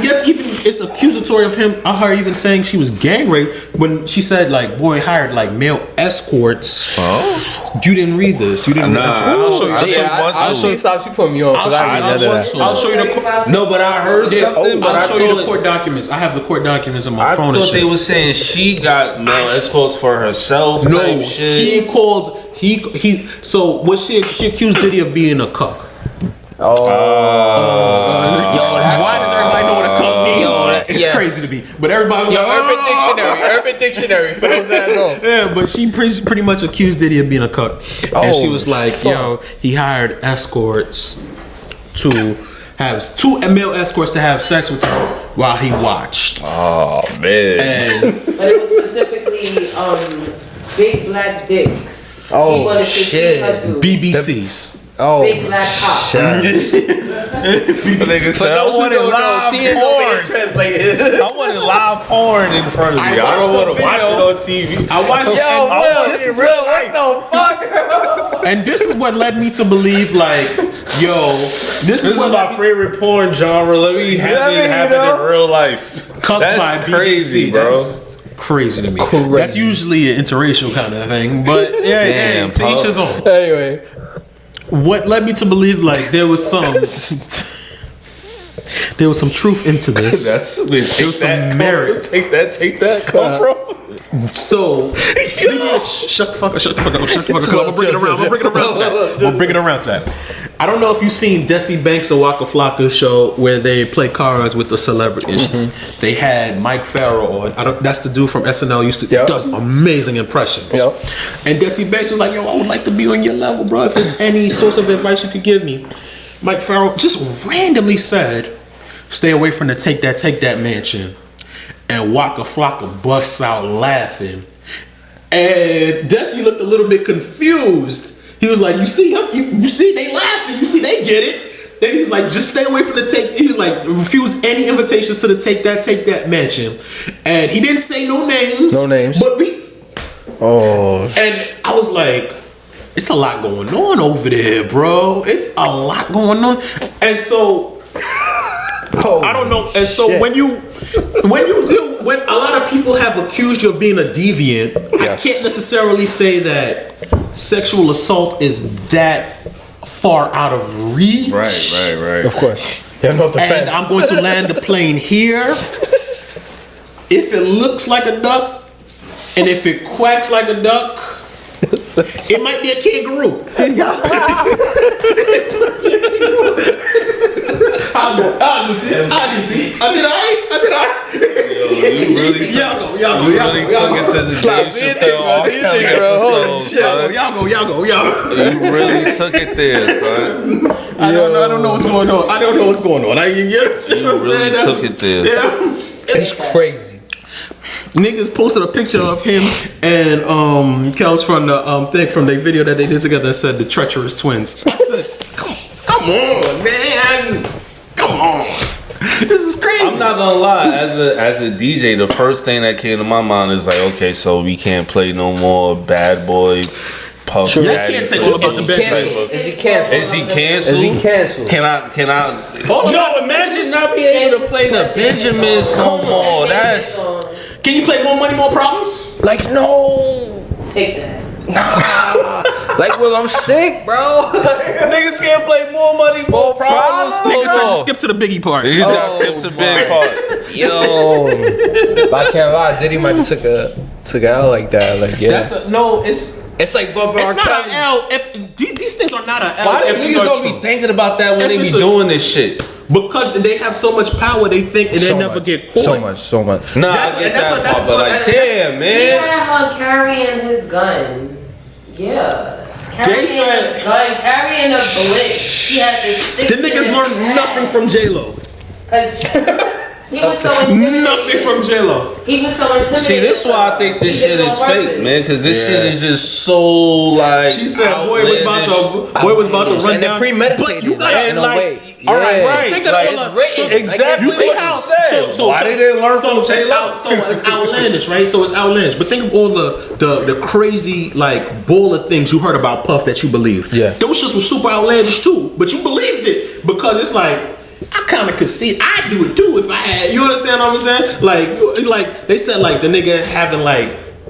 S3: guess even it's accusatory of him. I heard even saying she was gang raped when she said like boy hired like male escorts. Oh, you didn't read this. You didn't. I'll show you.
S2: I'll show you. Stop. She put me on because I read that.
S3: I'll show you the.
S4: No, but I heard something. But
S3: I'll show you the court documents. I have the court documents on my phone.
S4: I thought they were saying she got male escorts for herself.
S3: No,
S4: type shit.
S3: he called. He. So what she accused Diddy of being a cuck.
S2: Yo,
S3: why does everybody know what a cuck means? It's crazy to me, but everybody was
S2: Urban Dictionary for those that know.
S3: Yeah, but she pretty much accused Diddy of being a cuck, and she was like, "Yo, he hired escorts to have 2 male escorts to have sex with her while he watched."
S4: Oh man!
S1: But it was specifically big black dicks.
S2: Oh shit!
S3: BBCs.
S2: Oh,
S1: big black cock.
S4: Nigga said, I wanted live porn. I wanted live porn in front of me. I don't want to watch it on TV.
S3: I watched.
S2: This is real. What the fuck?
S3: And this is what led me to believe, like, yo, this is
S4: my favorite porn genre. Let me have it happen in real life. That's crazy, bro.
S3: That's crazy to me. That's usually an interracial kind of thing, but yeah, to each his own.
S2: Anyway.
S3: What led me to believe like there was some truth into this. There was some merit.
S4: Take that. Come from.
S3: So shut the fuck up. We'll bring it around to that. I don't know if you've seen Desi Banks or Waka Flocka show where they play cards with the celebrities. Mm-hmm. They had Mike Farrell on. That's the dude from SNL. Does amazing impressions. Yep. And Desi Banks was like, "Yo, I would like to be on your level, bro. If there's any source of advice you could give me." Mike Farrell just randomly said, "Stay away from the take that mansion." And Waka Flocka busts out laughing. And Desi looked a little bit confused. He was like, you see they laughing, you see they get it. Then he was like, just stay away from the take. He was like, refuse any invitations to the take that mansion. And he didn't say no names. But and I was like, it's a lot going on over there, bro. It's a lot going on. And so I don't know. And so when a lot of people have accused you of being a deviant, I can't necessarily say that sexual assault is that far out of reach.
S4: Right.
S2: Of course. Yeah, no defense.
S3: And I'm going to land the plane here. If it looks like a duck, and if it quacks like a duck, it might be a kangaroo. I did I?
S4: You really took it to the Dave Chappelle.
S3: Y'all go.
S4: You really took it there, son.
S3: I don't know what's going on. I don't know what's going on. You
S4: really took it there.
S3: Yeah.
S2: It's crazy.
S3: Niggas posted a picture of him and Kels from the thing from the video that they did together and said the treacherous twins. I said, come on, man. Come on. This is crazy.
S4: I'm not gonna lie, as a DJ, the first thing that came to my mind is like, okay, so we can't play no more Bad Boy, Puff Daddy.
S3: Yeah, I can't take all about the Bad Boy.
S2: Is he canceled? Can I?
S4: Yo, imagine not being able to play the Benjamins no more. That's.
S3: Can you play More Money, More Problems?
S2: Like, no.
S1: Take that.
S2: Nah. Like, well, I'm sick, bro.
S4: Niggas can't play More Money, More Problems.
S3: Niggas said just skip to the Biggie part.
S4: Niggas gotta skip to the big part.
S2: Yo. But I can't lie, Diddy might have took a L like that. Like, yeah. It's like Bubba
S3: it's not an L. If these things are not an L.
S4: Why do niggas don't be thinking about that when they be doing this shit?
S3: Because they have so much power, they think and they never get caught.
S2: So much.
S4: Nah, I get that part, but like, damn, man.
S1: He had her carrying his gun. Yeah. Carrying a bullet. He had to stick.
S3: The niggas learned nothing from J-Lo.
S1: Cause he was so intimidated.
S3: Nothing from J-Lo.
S1: He was so intimidated.
S4: See, this is why I think this shit is fake, man. Cause this shit is just so like.
S3: She said, "Boy was about to run down."
S2: And premeditated.
S3: But you gotta
S2: in a way.
S3: All right.
S2: Think like, it's written.
S4: Exactly.
S3: You see how? So
S4: why did they learn from J-Lo?
S3: So it's outlandish, right? So it's outlandish. But think of all the crazy like ball of things you heard about Puff that you believed.
S2: Yeah.
S3: Those shits were super outlandish too, but you believed it because it's like. I kind of could see it. I'd do it too if I had. You understand what I'm saying? Like they said, like the nigga having like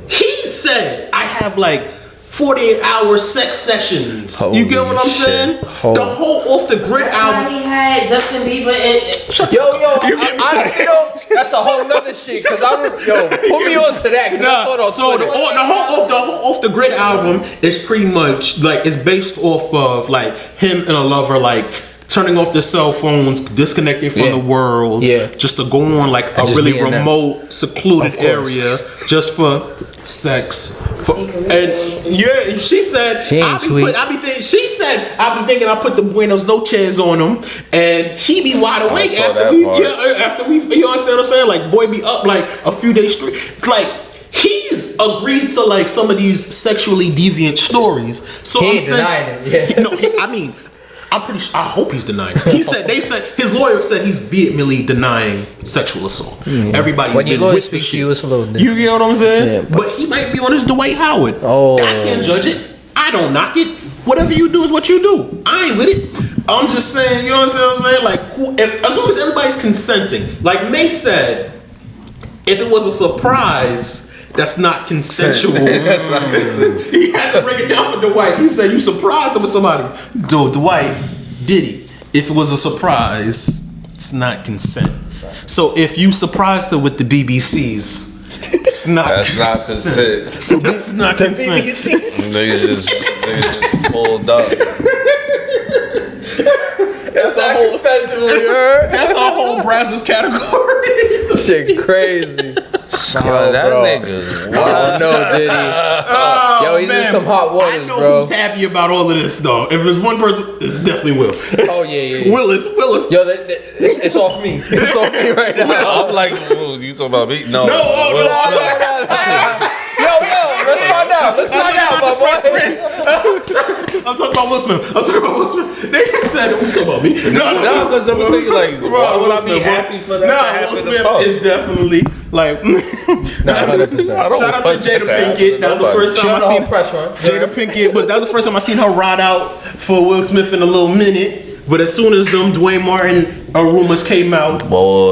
S3: he said I have like 48-hour sex sessions.
S2: Holy
S3: you get what I'm saying? The whole Off the Grid album.
S1: He had Justin Bieber and
S2: that's a whole nother shit. Cause put me on to that.
S3: So the whole Off the Grid album is pretty much like it's based off of like him and a lover like turning off their cell phones, disconnecting from the world, just to go on like a really remote, secluded area just for sex. And she said, I'll be thinking I put the Buenos Noches on him, and he be wide awake after we, you understand what I'm saying? Like, boy be up like a few days straight. It's like, he's agreed to like some of these sexually deviant stories. So
S2: he ain't denying it.
S3: I'm pretty sure. I hope he's denying it. They said his lawyer said he's vehemently denying sexual assault. Everybody's
S2: when
S3: been
S2: you
S3: with the shit.
S2: You
S3: get what I'm saying?
S2: Yeah,
S3: but he might be on his Dwight Howard.
S2: Oh,
S3: I can't judge it. I don't knock it. Whatever you do is what you do. I ain't with it. I'm just saying. You understand what I'm saying? Like, as long as everybody's consenting. Like May said, if it was a surprise. That's not consensual. He had to break it down for Dwight. He said, you surprised him with somebody. So Dwight, Diddy, if it was a surprise, it's not consent. So if you surprised her with the BBCs, it's not consent. That's not consent.
S4: Niggas just pulled up.
S3: That's a whole Brazzers category.
S2: Shit crazy.
S4: That nigga.
S2: Wow. No, Diddy. He's in some hot waters,
S3: bro. I know who's happy about all of this, though. If there's one person, it's definitely Will.
S2: Oh, yeah.
S3: Willis.
S2: Yo, it's off me. It's off me right now.
S4: I'm like, you talking about me? No.
S2: Yo, let's find out, my boy.
S3: I'm talking about Will Smith. They said, you talking about me?
S4: No, because I'm thinking like, why would I be happy for that?
S3: Will Smith is definitely like.
S2: 100%.
S3: Shout out to Jada Pinkett. That was the first time I seen Jada Pinkett, but that was the first time I seen her ride out for Will Smith in a little minute. But as soon as them Dwayne Martin rumors came out,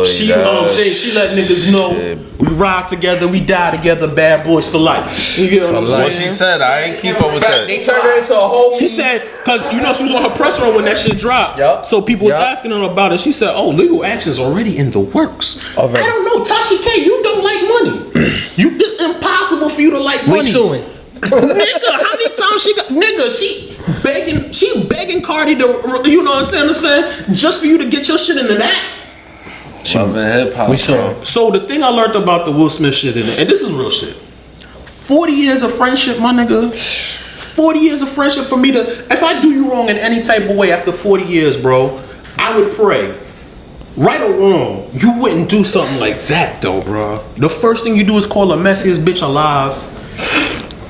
S3: she let niggas know we ride together, we die together, bad boys for life. You get what I'm saying?
S4: What she said, I ain't keep up with that.
S2: They turned her into a whole.
S3: She said, because she was on her press run when that shit dropped. Yep. So people was asking her about it. She said, legal action's already in the works. I don't know, Tashi K, you don't like money. It's impossible for you to like money.
S2: We suing.
S3: Nigga, how many times she begging Cardi to, you know what I'm saying, just for you to get your shit into that.
S4: Love and hip hop.
S2: We sure.
S3: So the thing I learned about the Will Smith shit, and this is real shit. 40 years of friendship, my nigga. 40 years of friendship for me to, if I do you wrong in any type of way after 40 years, bro, I would pray. Right or wrong, you wouldn't do something like that though, bro. The first thing you do is call the messiest bitch alive.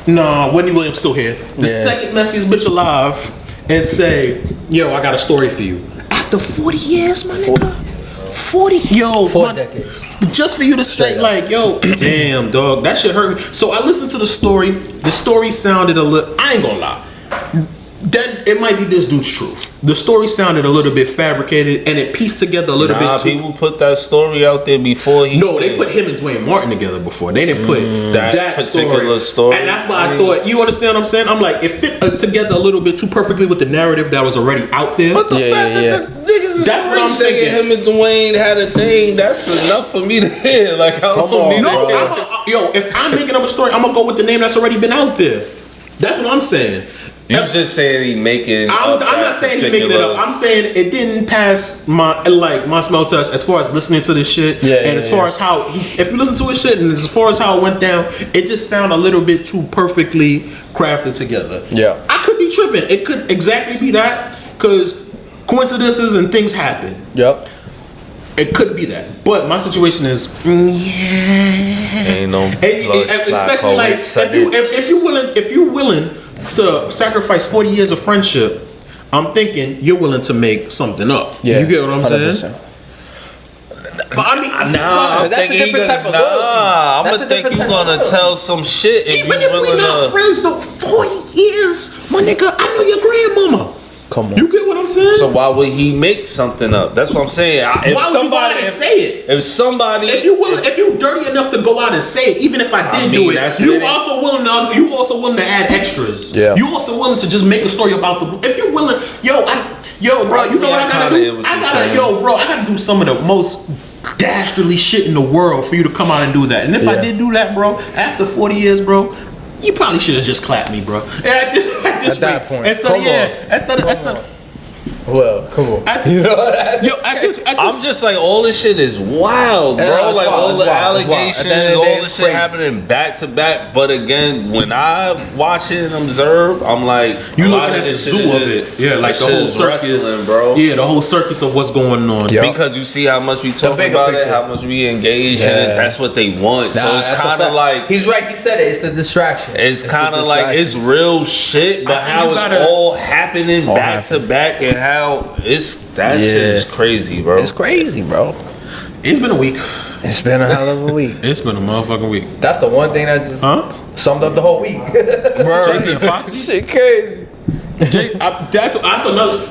S3: Nah, Wendy Williams still here. The second messiest bitch alive, and say, yo, I got a story for you. After 40 years, my nigga. 40, yo.
S2: 4 decades.
S3: Just for you to say, like, yo, damn, dog, that shit hurt me. So I listened to the story. The story sounded a little, I ain't gonna lie. That it might be this dude's truth. The story sounded a little bit fabricated, and it pieced together a little bit too.
S4: People put that story out there before he.
S3: No, they put him and Dwayne Martin together before. They didn't put that
S4: particular story.
S3: And that's why I thought. You understand what I'm saying? I'm like, it fit together a little bit too perfectly with the narrative that was already out there.
S4: But the fact that the niggas is
S3: that's what I'm saying.
S4: Him and Dwayne had a thing. That's enough for me to hear. Like, I don't need
S3: to. If I'm making up a story, I'm gonna go with the name that's already been out there. That's what I'm saying.
S4: You just saying he making.
S3: I'm not saying he making it up. I'm saying it didn't pass my smell test as far as listening to this shit. As far as how if you listen to his shit and as far as how it went down, it just sounded a little bit too perfectly crafted together. Yeah, I could be tripping. It could exactly be that because coincidences and things happen. Yep. It could be that, but my situation is
S4: ain't no.
S3: Especially like if you're willing to sacrifice 40 years of friendship, I'm thinking you're willing to make something up. Yeah, you get what I'm 100%. Saying? But I mean,
S2: that's a different type of loyalty.
S4: I'm gonna think you're gonna tell some shit.
S3: Even if we're not friends, though, 40 years, my nigga, I know your grandmama.
S2: Come on.
S3: You get what I'm saying?
S4: So why would he make something up? That's what I'm saying.
S3: Why would you go out and say it?
S4: If
S3: you're dirty enough to go out and say it, even if I did do it, you also willing to add extras.
S2: Yeah.
S3: You also willing to just make a story about the. If you're willing, bro, you know what I gotta do? I gotta do some of the most dastardly shit in the world for you to come out and do that. And if I did do that, bro, after 40 years, bro, you probably should have just clapped me, bro. At
S2: that point. Well, come on.
S4: I'm just like, all this shit is wild, bro. Like all the allegations, all this shit happening back to back. But again, when I watch it and observe, I'm like,
S3: you looking at the zoo of it, yeah, like the whole circus,
S4: bro.
S3: Yeah, the whole circus of what's going on.
S4: Yep. Because you see how much we talk about it, how much we engage in it. That's what they want. So it's kind of like
S2: he's right. He said it. It's the distraction.
S4: It's kind of like it's real shit, but how it's all happening back to back and how shit is crazy, bro.
S2: It's crazy, bro.
S3: It's been a week.
S2: It's been a hell of a week.
S3: It's been a motherfucking week.
S2: That's the one thing that just summed up the whole week.
S3: Jason and Foxy?
S2: Shit crazy.
S3: That's another.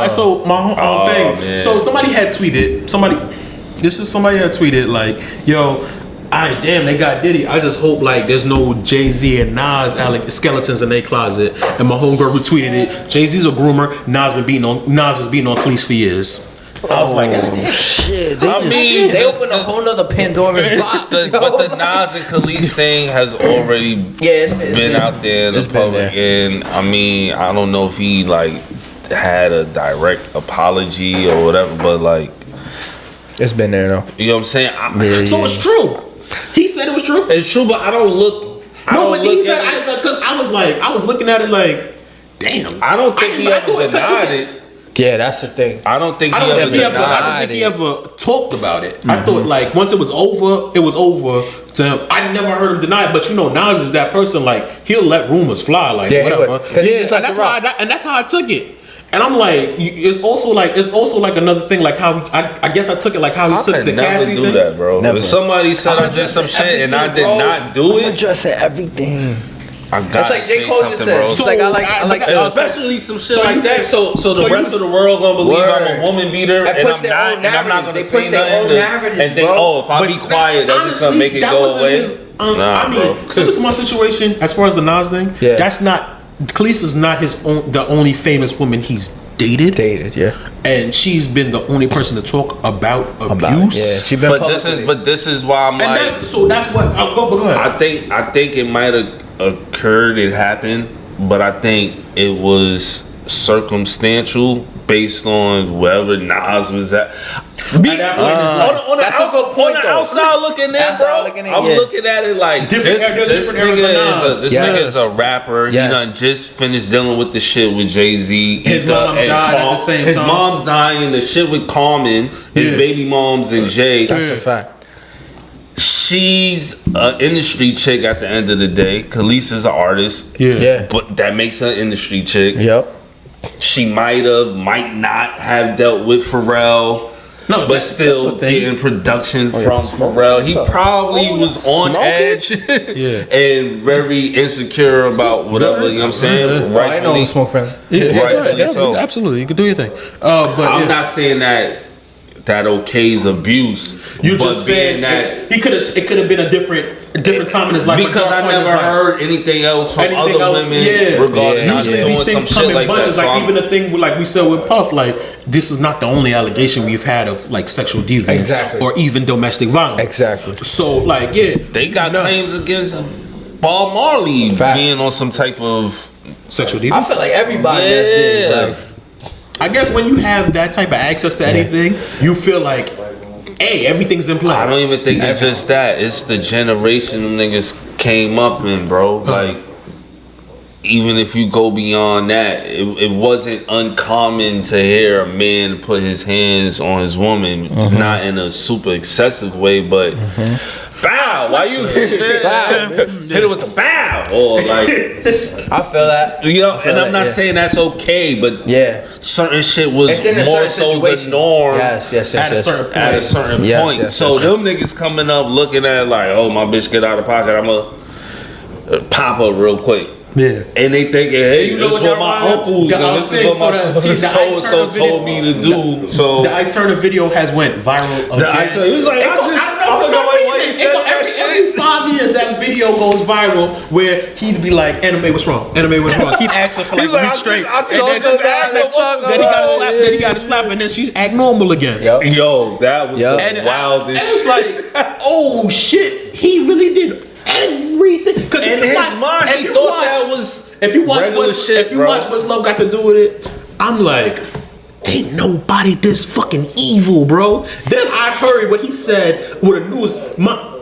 S3: So my thing. Man. So somebody had tweeted. Somebody had tweeted like, "Yo, damn, they got Diddy. I just hope like there's no Jay-Z and Nas skeletons in their closet." And my homegirl who tweeted it, "Jay-Z's a groomer. Nas was beating on Khalees for years." I was like,
S2: shit. They opened a whole nother Pandora's box.
S4: But the Nas and Khalees thing has already been out there in the public, and I mean, I don't know if he like had a direct apology or whatever, but like,
S2: it's been there though.
S4: You know what I'm saying?
S3: So it's true. He said it was true.
S4: It's true, but I don't look.
S3: He said because I was looking at it like, damn.
S4: I don't think he ever denied it.
S2: Yeah, that's the thing.
S4: I don't think
S3: he ever talked about it. I thought like once it was over to him. I never heard him deny it, but you know, Nas is that person. Like he'll let rumors fly, like whatever. And that's how I took it. And I'm like, it's also like another thing, like how I guess I took it like how he took the Cassie thing.
S4: That, bro. Never. If somebody said I did some shit and I did not do it,
S2: address everything.
S4: That's like J. Cole just said.
S2: So like I like
S4: especially some shit like that. So the rest of the world gonna believe I'm a woman beater and I'm not gonna say nothing. And think, if I be quiet, that's just gonna make it go away.
S3: So this is my situation as far as the Nas thing. Yeah. That's not. Khalees is not the only famous woman he's dated.
S2: Yeah.
S3: And she's been the only person to talk about abuse.
S2: Yeah, she been.
S4: But this is why I'm like.
S3: That's what. Go ahead.
S4: I think it might have occurred. It happened, but I think it was circumstantial based on wherever Nas was at. On the outside looking in, bro. I'm looking at it like this nigga is a rapper. He done just finished dealing with the shit with Jay-Z.
S3: His mom's died at the same time.
S4: His mom's dying. The shit with Carmen, his baby moms and Jay.
S2: That's a fact.
S4: She's an industry chick at the end of the day. Khalees is an artist.
S2: Yeah.
S4: But that makes her an industry chick.
S2: Yep.
S4: She might not have dealt with Pharrell. No, but still getting production from Pharrell. He probably was on edge and very insecure about whatever, you know what I'm saying?
S2: I know smoke friend.
S3: Rightfully so. Absolutely, you can do your thing. But
S4: I'm not saying that okays abuse.
S3: You just saying that it could have been a different time in his life.
S4: Because I never heard anything else from other women regarding
S3: these things come in bunches. Like even the thing like we said with Puff, like this is not the only allegation we've had of like sexual deviance or even domestic violence.
S2: Exactly.
S3: So like
S4: they got claims against Bob Marley being on some type of
S3: sexual deviance.
S2: I feel like everybody has been like.
S3: I guess when you have that type of access to anything, you feel like, hey, everything's in play.
S4: I don't even think it's just that. It's the generation them niggas came up in, bro. Like, even if you go beyond that, it wasn't uncommon to hear a man put his hands on his woman, not in a super excessive way, but bow. Why you hit it with the bow? Or like,
S2: I feel that.
S4: You know, and I'm not saying that's okay, but certain shit was more so the norm.
S2: Yes.
S3: At a certain
S4: point. So them niggas coming up looking at like, oh, my bitch get out of pocket, I'ma pop her real quick.
S3: Yeah.
S4: And they thinking, hey,
S3: you know
S4: this is what my uncles and this is what my so-and-so told me to do. So
S3: the I Turner video has went viral again.
S4: He was like,
S3: every 5 years that video goes viral where he'd be like, anime, what's wrong? Anime, what's wrong? He'd ask her for like a week straight. Then he got to slap and then she act normal again.
S4: Yo, that was the wildest.
S3: And it's like, oh shit, he really did everything. Because
S4: in his mind, he thought that was regular shit,
S3: if you watch What's Love Got to Do with It, I'm like, ain't nobody this fucking evil, bro. Then I heard what he said with the news.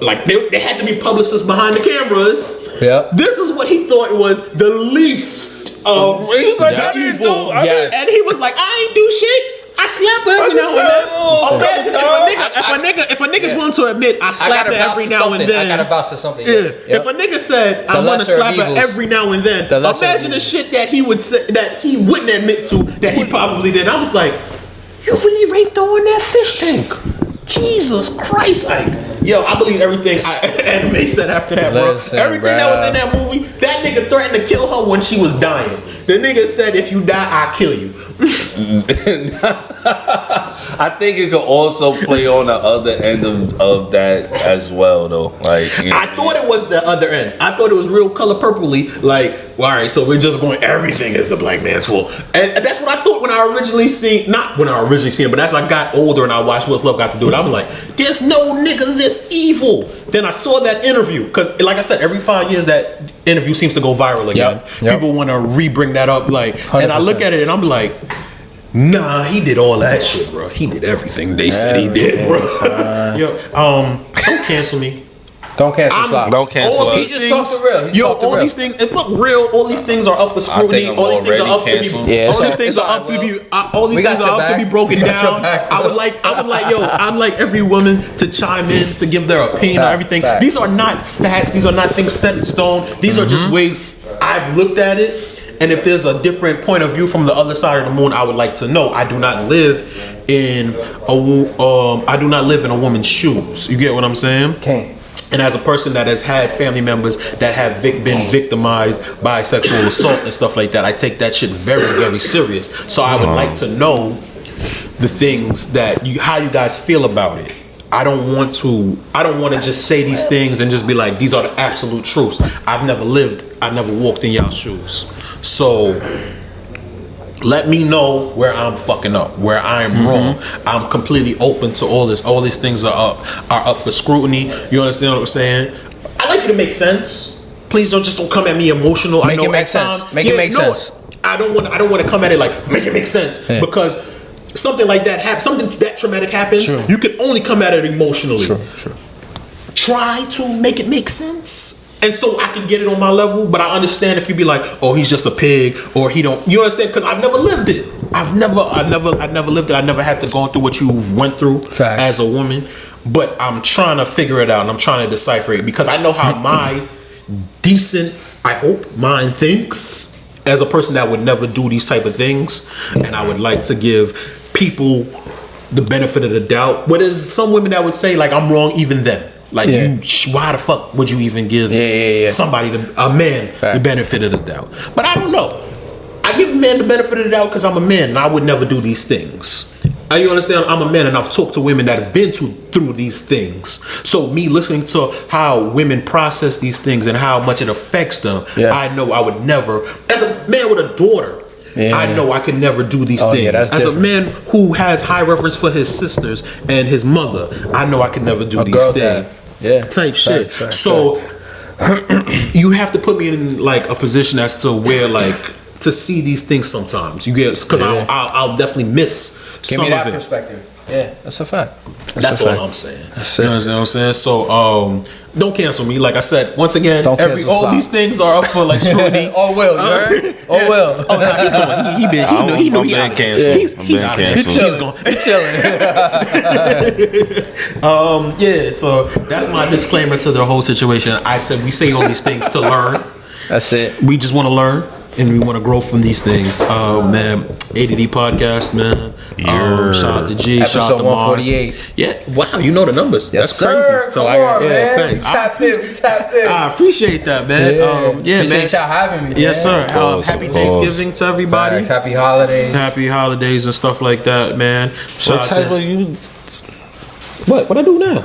S3: Like they had to be publicists behind the cameras.
S2: Yeah.
S3: This is what he thought was the least of.
S4: He was like,
S3: I
S4: didn't do.
S3: And he was like, I ain't do shit. I slap her every now and then. If a nigga's willing to admit I slap her every now and then.
S2: I gotta vouch for something.
S3: If a nigga said I want to slap her every now and then, imagine the shit that he would say that he wouldn't admit to that he probably did. I was like, you really raped her in that fish tank? Jesus Christ, Ike. Yo, I believe everything Anime said after that, bro. Everything that was in that movie, that nigga threatened to kill her when she was dying. The nigga said, if you die, I'll kill you.
S4: I think it could also play on the other end of that as well, though. Like,
S3: I thought it was the other end. I thought it was real color purpley. Like, well, all right, so we're just going. Everything is the black man's fault, and that's what I thought when I originally seen. Not when I originally seen it, but as I got older and I watched What's Love Got to Do it, I was like, there's no nigga this evil. Then I saw that interview because, like I said, every 5 years that interview seems to go viral again. People want to re-bring that up, like, 100%. And I look at it and I'm like, nah, he did all that shit, bro. He did everything they said he did, bro. Yo, don't cancel me.
S2: Don't cancel Slops.
S4: Don't cancel us.
S2: He just talked real.
S3: These things, and fuck real, all these things are up for scrutiny. All these things are up to be. All these things are up to be. All these things are up to be broken down. I would like every woman to chime in to give their opinion on everything. These are not facts. These are not things set in stone. These are just ways I've looked at it. And if there's a different point of view from the other side of the moon, I would like to know. I do not live in a woman's shoes. You get what I'm saying?
S2: Okay.
S3: And as a person that has had family members that have been victimized by sexual assault and stuff like that, I take that shit very, very serious. So I would like to know the things that how you guys feel about it. I don't want to just say these things and just be like, these are the absolute truths. I've never walked in y'all's shoes. So let me know where I'm fucking up, where I'm wrong. I'm completely open to all this. All these things are up for scrutiny. You understand what I'm saying? I like you to make sense. Please don't come at me emotional.
S2: Make it make sense.
S3: I don't want to come at it like make it make sense because something like that happens. Something that traumatic happens. True. You can only come at it emotionally. True. Try to make it make sense. And so I can get it on my level, but I understand if you be like, oh, he's just a pig, or he don't. You understand? Because I've never lived it. I've never lived it. I never had to go through what you went through as a woman. But I'm trying to figure it out, and I'm trying to decipher it because I know how my decent, I hope, mind thinks as a person that would never do these type of things, and I would like to give people the benefit of the doubt. But there's some women that would say like I'm wrong even then. Like why the fuck would you even give somebody, a man, the benefit of the doubt? But I don't know. I give a man the benefit of the doubt because I'm a man and I would never do these things. You understand? I'm a man and I've talked to women that have been through these things. So me listening to how women process these things and how much it affects them, I know I would never, as a man with a daughter, I know I could never do these things. As different. A man who has high reverence for his sisters and his mother, I know I could never do these things. Type shit. So you have to put me in like a position as to where like to see these things sometimes. You get because I'll definitely miss
S2: Give
S3: some
S2: me that
S3: of it.
S2: perspective. Yeah, that's a fact.
S3: That's all I'm saying. You know what I'm saying? So don't cancel me. Like I said, once again, all these things are up for like scrutiny.
S2: Oh well, you heard? Oh well.
S3: Oh, nah, he knew he got
S4: canceled.
S3: He's out of there. He's gone. He's chilling. So that's my disclaimer to the whole situation. I said we say all these things to learn.
S2: That's it.
S3: We just want to learn. and we want to grow from these things. Man, ADD podcast, man. Shout out to G.
S2: Episode
S3: shout out to
S2: 148.
S3: Mars. Yeah, wow, you know the numbers.
S2: Yes,
S3: That's
S2: sir.
S3: crazy. So
S2: Come on, man.
S3: thanks.
S2: We tapped in.
S3: I appreciate that, man.
S2: Appreciate y'all having me.
S3: Yes,
S2: man.
S3: sir. Happy Thanksgiving to everybody.
S2: Facts. Happy holidays.
S3: Happy holidays and stuff like that, man.
S4: What type of you?
S3: What I do now?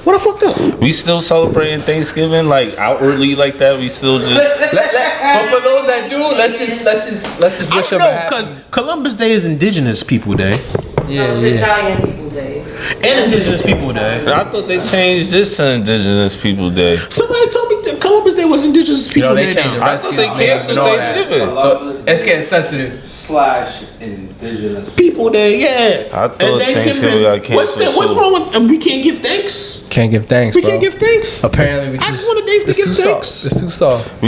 S3: What I fucked up?
S4: We still celebrating Thanksgiving like outwardly like that. We still just.
S2: But for those that do, let's just wish them a happy.
S3: Because Columbus Day is Indigenous People Day.
S1: Yeah, Italian People Day.
S3: And Indigenous People Day.
S4: I thought they changed this to Indigenous People Day.
S3: Somebody told me that Columbus Day was Indigenous People
S2: they
S3: Day.
S2: changed
S3: now.
S2: it.
S4: I thought they canceled Thanksgiving.
S2: So it's getting sensitive.
S5: / Indigenous
S3: People Day, yeah.
S4: I thought Thanksgiving got canceled.
S3: What's wrong with we can't give thanks?
S2: Can't give thanks,
S3: We
S2: bro.
S3: can't give thanks.
S2: Apparently, we
S3: I just want a day to
S2: it's
S3: give
S2: too
S3: thanks.
S2: soft. It's too soft.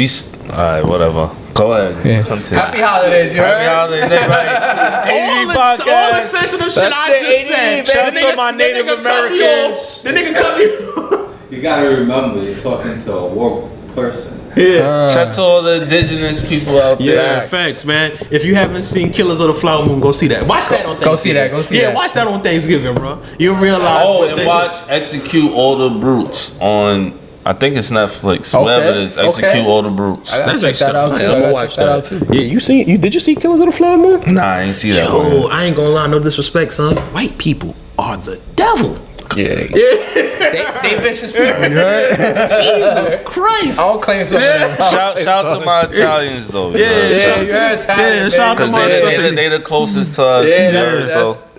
S4: Alright, whatever. Go ahead.
S2: Yeah.
S4: Continue.
S2: Happy holidays, you
S4: Happy
S2: heard?
S4: holidays, everybody.
S3: All the sensitive shit
S2: That's
S3: I
S2: it,
S3: just said.
S2: ADD,
S4: Shout out to my Native Americans.
S3: The nigga cut me off.
S7: You gotta remember, you're talking to a woke person.
S3: Yeah.
S4: Shout out to all the indigenous people out there.
S3: Yeah, facts, man. If you haven't seen Killers of the Flower Moon, go see that. Watch that on Thanksgiving.
S2: Go see
S3: yeah,
S2: that.
S3: watch that on Thanksgiving, bro. You'll realize.
S4: Oh,
S3: what
S4: and
S3: they
S4: watch Execute All the Brutes on, I think it's Netflix.
S2: Okay,
S4: Wherever it is, Execute All the Brutes.
S2: I gotta
S3: That's
S2: check that out too.
S3: I'm
S2: I
S3: gonna
S2: gotta
S3: watch
S2: check that out too.
S3: Yeah, did you see Killers of the Flower Moon?
S4: Nah, I ain't see that one.
S3: Yo, I ain't gonna lie, no disrespect, son. White people are the devil.
S2: Yeah, they vicious people. You heard?
S3: Jesus Christ.
S2: I don't claim something.
S4: Shout out to my Italians though.
S3: Yeah,
S2: you heard Italian,
S3: yeah, shout out to
S4: Because
S3: my
S4: they the closest to us.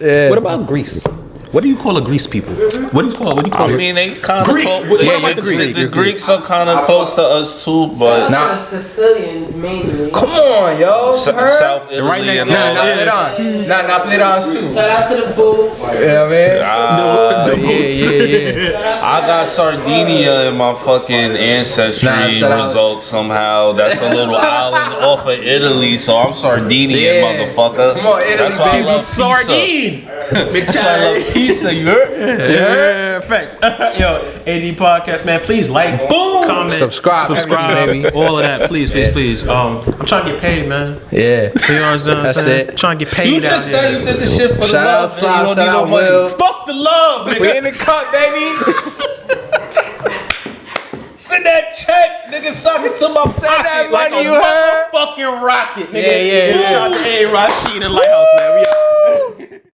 S2: Yeah.
S3: What about Greece? What do you call a Greece people? What do you call
S4: I
S3: it?
S4: mean, they kind of
S3: Greek.
S4: close.
S3: What about the Greek?
S4: The Greeks are kind of close to us too, but
S1: Not the Sicilians mainly.
S2: Come on, yo. Heard?
S4: South Italy
S3: Right next-
S4: and
S3: nah,
S4: all
S3: nah,
S4: that.
S2: Napledons too.
S1: Shout out to the Boots.
S2: Yeah, man. Yeah.
S4: I got Sardinia in my fucking ancestry
S2: Nah, shout out.
S4: results somehow. That's a little island off of Italy, so I'm Sardinian,
S2: Yeah.
S4: motherfucker.
S2: Come on, Italy,
S4: That's why I
S2: baby.
S4: love pizza.
S3: Sardine.
S4: That's why I love pizza, you heard?
S3: Yeah, facts. Yo, AD podcast, man. Please like, comment,
S2: Subscribe, everything, baby.
S3: all of that. Please. I'm trying to get paid, man.
S2: Yeah.
S3: You know what I'm
S2: That's
S3: saying?
S2: it.
S3: Trying to get paid
S4: You
S3: out
S4: just
S3: here.
S4: said you did the shit for the
S2: Shout out
S4: love,
S2: Slob,
S4: man. You
S2: shout
S4: don't need no
S2: out
S4: money.
S2: Will.
S3: Fuck the love, nigga.
S2: We in the cup, baby.
S4: Send that check, nigga. Sock it to my
S2: Send that
S3: Pocket like
S2: money,
S3: a
S2: you heard?
S3: motherfucking rocket, nigga.
S2: Yeah.
S3: Shout out to A. Rashid and Lighthouse, man. We out.